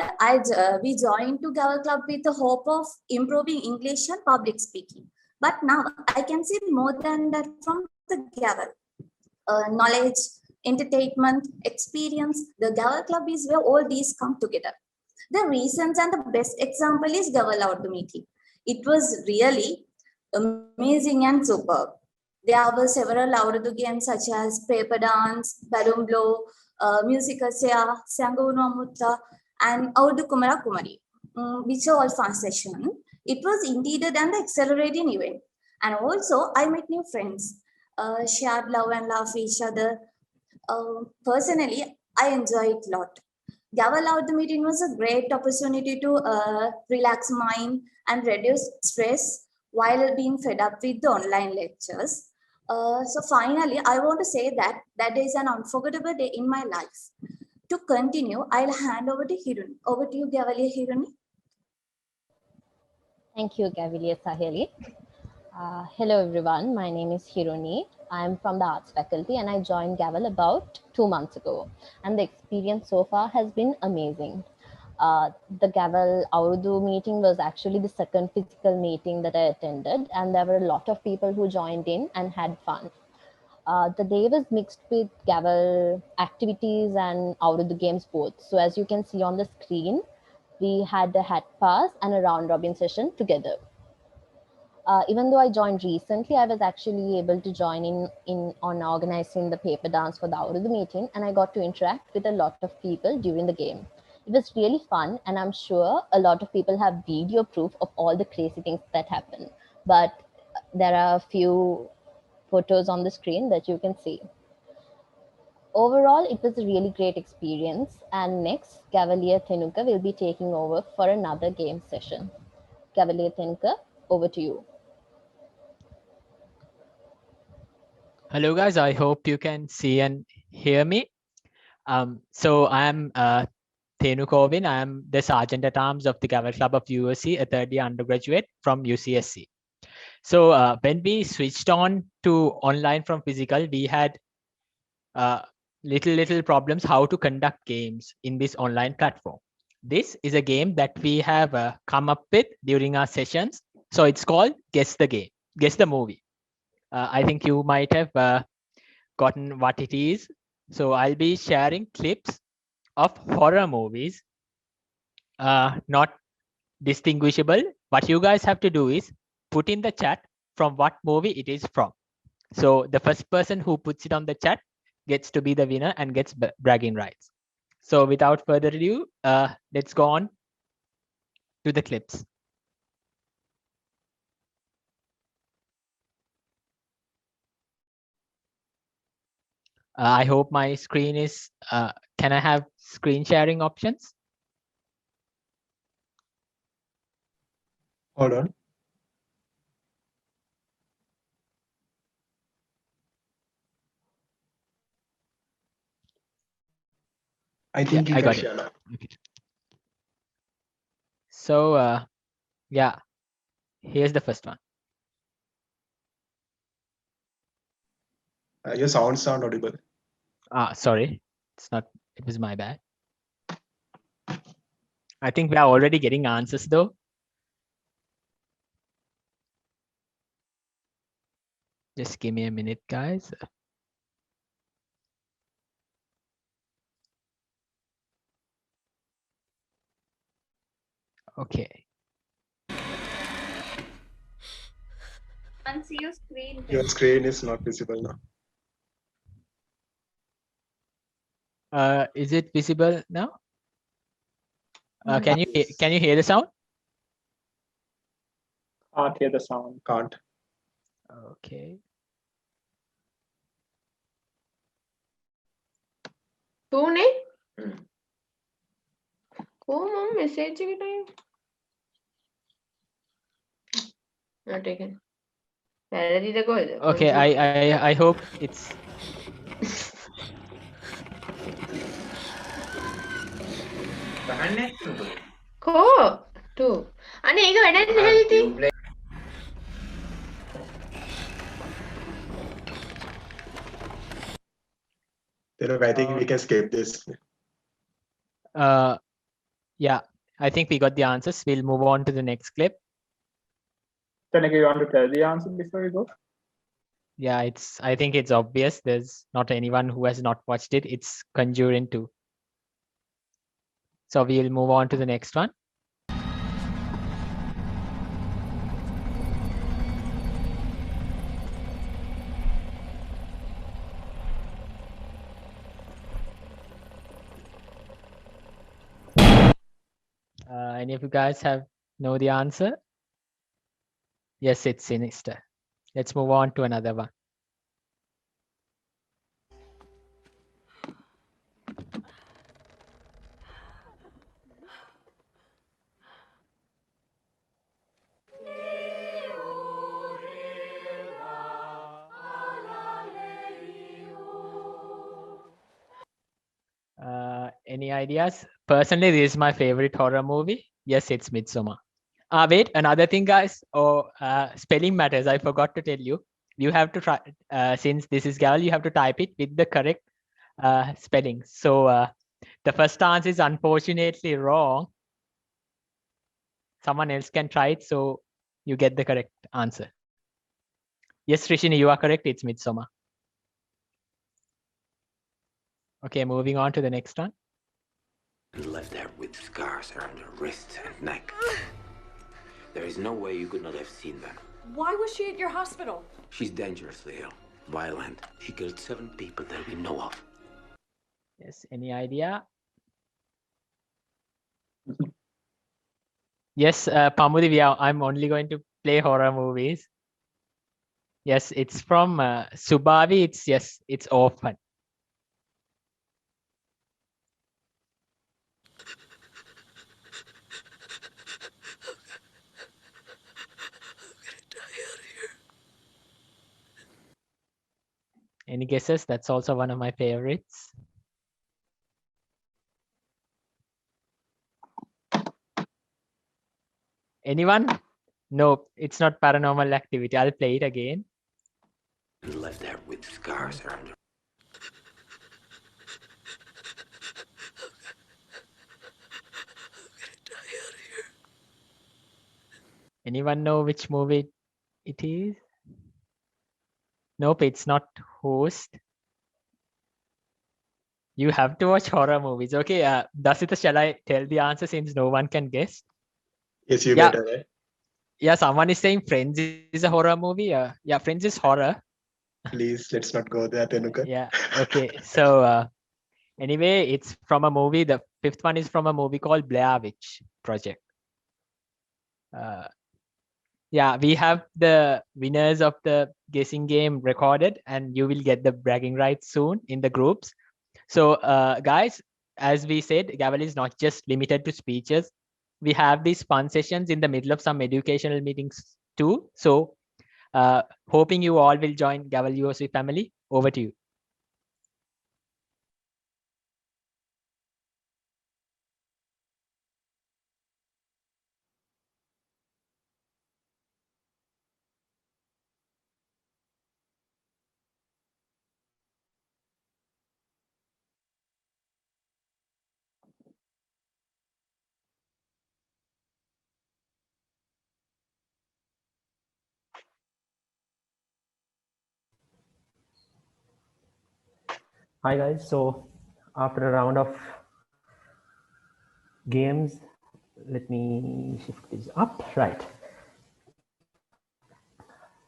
we joined to Gavel Club with the hope of improving English and public speaking. But now I can see more than that from the Gavel. Knowledge, entertainment, experience, the Gavel Club is where all these come together. The reasons and the best example is Gavel Out the meeting. It was really amazing and superb. There were several outdoor games such as paper dance, balloon blow, musical sea, Sango Mutta, and Audu Kumara Kumari, which are all fun sessions. It was indeed an accelerating event. And also, I met new friends, shared love and laugh each other. Personally, I enjoyed it a lot. Gavel Out the meeting was a great opportunity to relax mind and reduce stress while being fed up with the online lectures. So finally, I want to say that that is an unforgettable day in my life. To continue, I'll hand over to Hiruni. Over to you, Gavalier Hiruni. Thank you, Gavilier Saheli. Hello, everyone. My name is Hiruni. I'm from the arts faculty and I joined Gavel about 2 months ago. And the experience so far has been amazing. The Gavel Urdu meeting was actually the second physical meeting that I attended, and there were a lot of people who joined in and had fun. The day was mixed with Gavel activities and Urdu games both. So as you can see on the screen, we had a hat pass and a round robin session together. Even though I joined recently, I was actually able to join in on organizing the paper dance for the Urdu meeting, and I got to interact with a lot of people during the game. It was really fun, and I'm sure a lot of people have video proof of all the crazy things that happen. But there are a few photos on the screen that you can see. Overall, it was a really great experience. And next, Cavalier Tenuka will be taking over for another game session. Cavalier Tenuka, over to you. Hello guys, I hope you can see and hear me. So I'm Thenu Kovin. I'm the Sergeant at Arms of the Gavel Club of USC, a third year undergraduate from UCSC. So when we switched on to online from physical, we had little problems how to conduct games in this online platform. This is a game that we have come up with during our sessions. So it's called Guess the Game, Guess the Movie. I think you might have gotten what it is. So I'll be sharing clips of horror movies, not distinguishable. What you guys have to do is put in the chat from what movie it is from. So the first person who puts it on the chat gets to be the winner and gets bragging rights. So without further ado, let's go on to the clips. I hope my screen is, can I have screen sharing options? Hold on. I think yeah, you I can got share it. now. Okay. So yeah, here's the first one. Your sounds sound audible. Sorry, it's not. It was my bad. I think we are already getting answers though. Just give me a minute, guys. Okay. Can't see your screen. Your screen is not visible now. Is it visible now? Can you hear the sound? Can't hear the sound. Can't. Okay. Tune? Come message not taken. Okay, I hope it's Ko tu. අනේ ඒක වැඩක් නැහැ ඉතින්. Look, I think we can skip this. yeah, I think we got the answers. We'll move on to the next clip. Tanaka, you want to tell the answer before you go? Yeah, I think it's obvious. There's not anyone who has not watched it. It's Conjuring 2. So we'll move on to the next one. Any of you guys know the answer? Yes, it's Sinister. Let's move on to another one. Any ideas? Personally, this is my favorite horror movie. Yes, it's Midsommar. Wait, another thing, guys. Spelling matters. I forgot to tell you. You have to try, since this is Gavel, you have to type it with the correct spelling. So the first answer is unfortunately wrong. Someone else can try it, so you get the correct answer. Yes, Rishini, you are correct. It's Midsommar. Okay, moving on to the next one. Left there with scars around her wrists and neck. There is no way you could not have seen them. Why was she at your hospital? She's dangerously ill, violent. She killed 7 people that we know of. Yes, any idea? Yes, Pamudi, I'm only going to play horror movies. Yes, it's from Subavi. It's Orphan. Any guesses? That's also one of my favorites. Anyone? Nope, it's not Paranormal Activity. I'll play it again. Left there with scars around her. Anyone know which movie it is? Nope, it's not Host. You have to watch horror movies. Okay, Dasita, shall I tell the answer since no one can guess? Yes, you better, right? Yeah, someone is saying Friends is a horror movie. Yeah, Friends is horror. Please, let's not go there, Tenuka. Yeah, okay. So anyway, it's from a movie. The fifth one is from a movie called Blair Witch Project. Yeah, we have the winners of the guessing game recorded, and you will get the bragging rights soon in the groups. So guys, as we said, Gavel is not just limited to speeches. We have these fun sessions in the middle of some educational meetings too. So hoping you all will join Gavel UOC family. Over to you. Hi guys, so after a round of games, let me shift this up, right.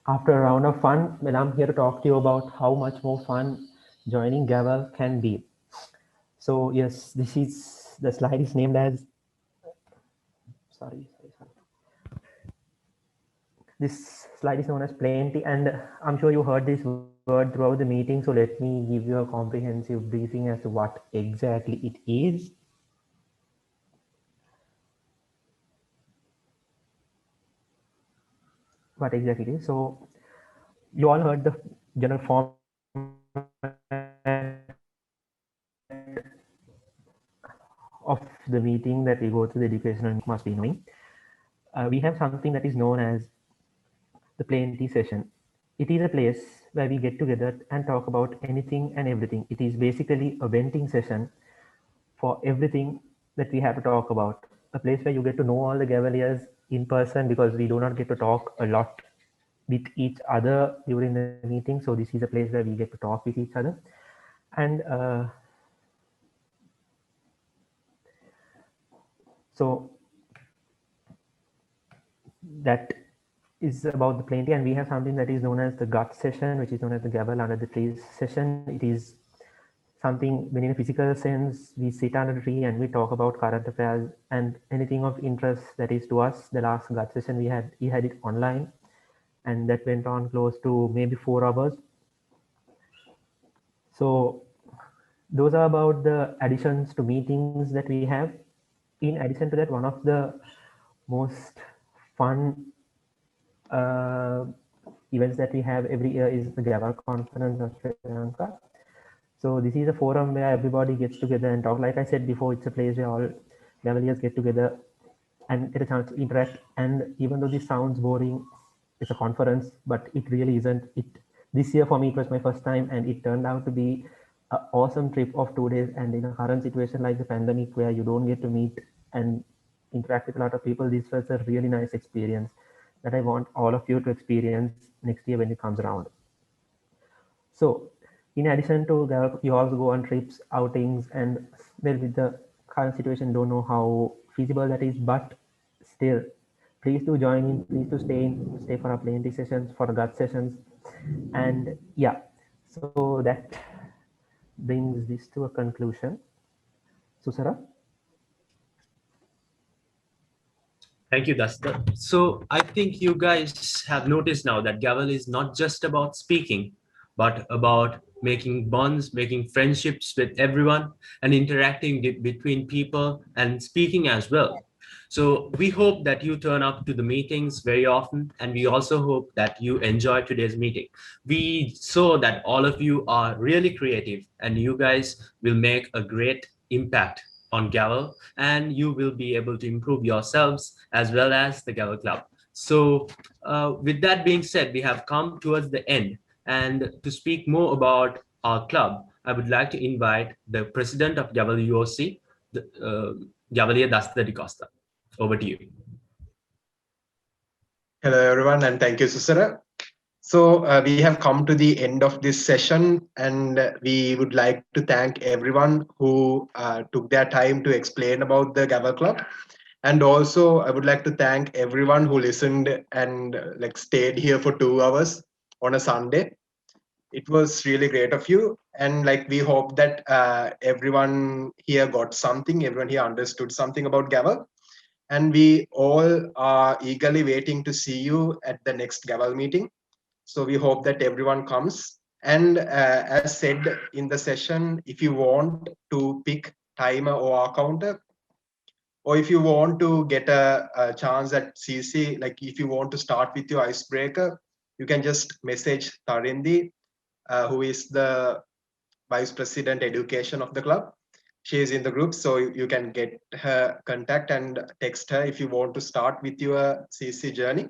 After a round of fun, well, I'm here to talk to you about how much more fun joining Gavel can be. So yes, this is, the slide is named as, sorry. This slide is known as plenty, and I'm sure you heard this word throughout the meeting, so let me give you a comprehensive briefing as to what exactly it is. What exactly it is. So you all heard the general format of the meeting that we go through. The educational must be knowing. We have something that is known as the plenty session. It is a place where we get together and talk about anything and everything. It is basically a venting session for everything that we have to talk about. A place where you get to know all the Gavaliers in person, because we do not get to talk a lot with each other during the meeting. So this is a place where we get to talk with each other. And so that is about the plenty, and we have something that is known as the gut session, which is known as the Gavel under the trees session. It is something when in a physical sense we sit under a tree and we talk about current affairs and anything of interest that is to us. The last gut session we had it online, and that went on close to maybe 4 hours. So those are about the additions to meetings that we have. In addition to that, one of the most fun events that we have every year is the Gavel Conference of Sri Lanka. So this is a forum where everybody gets together and talk. Like I said before, it's a place where all Gavaliers get together and get a chance to interact. And even though this sounds boring, it's a conference, but it really isn't. This year for me, it was my first time, and it turned out to be an awesome trip of 2 days. And in a current situation like the pandemic, where you don't get to meet and interact with a lot of people, this was a really nice experience that I want all of you to experience next year when it comes around. So in addition to that, you also go on trips, outings, and well, with the current situation, don't know how feasible that is, but still, please do join in, please do stay for our plenty sessions, for the gut sessions. And yeah, so that brings this to a conclusion. Susara? Thank you, Dasta. So I think you guys have noticed now that Gavel is not just about speaking, but about making bonds, making friendships with everyone, and interacting between people and speaking as well. So we hope that you turn up to the meetings very often, and we also hope that you enjoy today's meeting. We saw that all of you are really creative, and you guys will make a great impact on Gavel, and you will be able to improve yourselves as well as the Gavel Club. So with that being said, we have come towards the end, and to speak more about our club, I would like to invite the president of Gavel UOC, Gavalier Dasta Di Costa. Over to you. Hello, everyone, and thank you, Susara. So we have come to the end of this session, and we would like to thank everyone who took their time to explain about the Gavel Club. And also, I would like to thank everyone who listened and stayed here for 2 hours on a Sunday. It was really great of you, and we hope that everyone here got something, everyone here understood something about Gavel. And we all are eagerly waiting to see you at the next Gavel meeting. So we hope that everyone comes. And as said in the session, if you want to pick timer or counter, or if you want to get a chance at CC, if you want to start with your icebreaker, you can just message Tarindi, who is the Vice President Education of the club. She is in the group, so you can get her contact and text her if you want to start with your CC journey.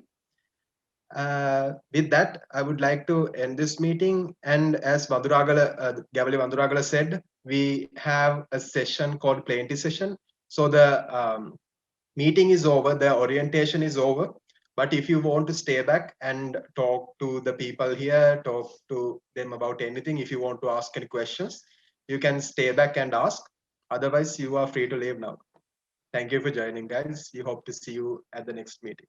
With that, I would like to end this meeting. And as Gavali Vanduragala said, we have a session called Plenty Session. So the meeting is over, the orientation is over. But if you want to stay back and talk to the people here, talk to them about anything, if you want to ask any questions, you can stay back and ask. Otherwise, you are free to leave now. Thank you for joining, guys. We hope to see you at the next meeting.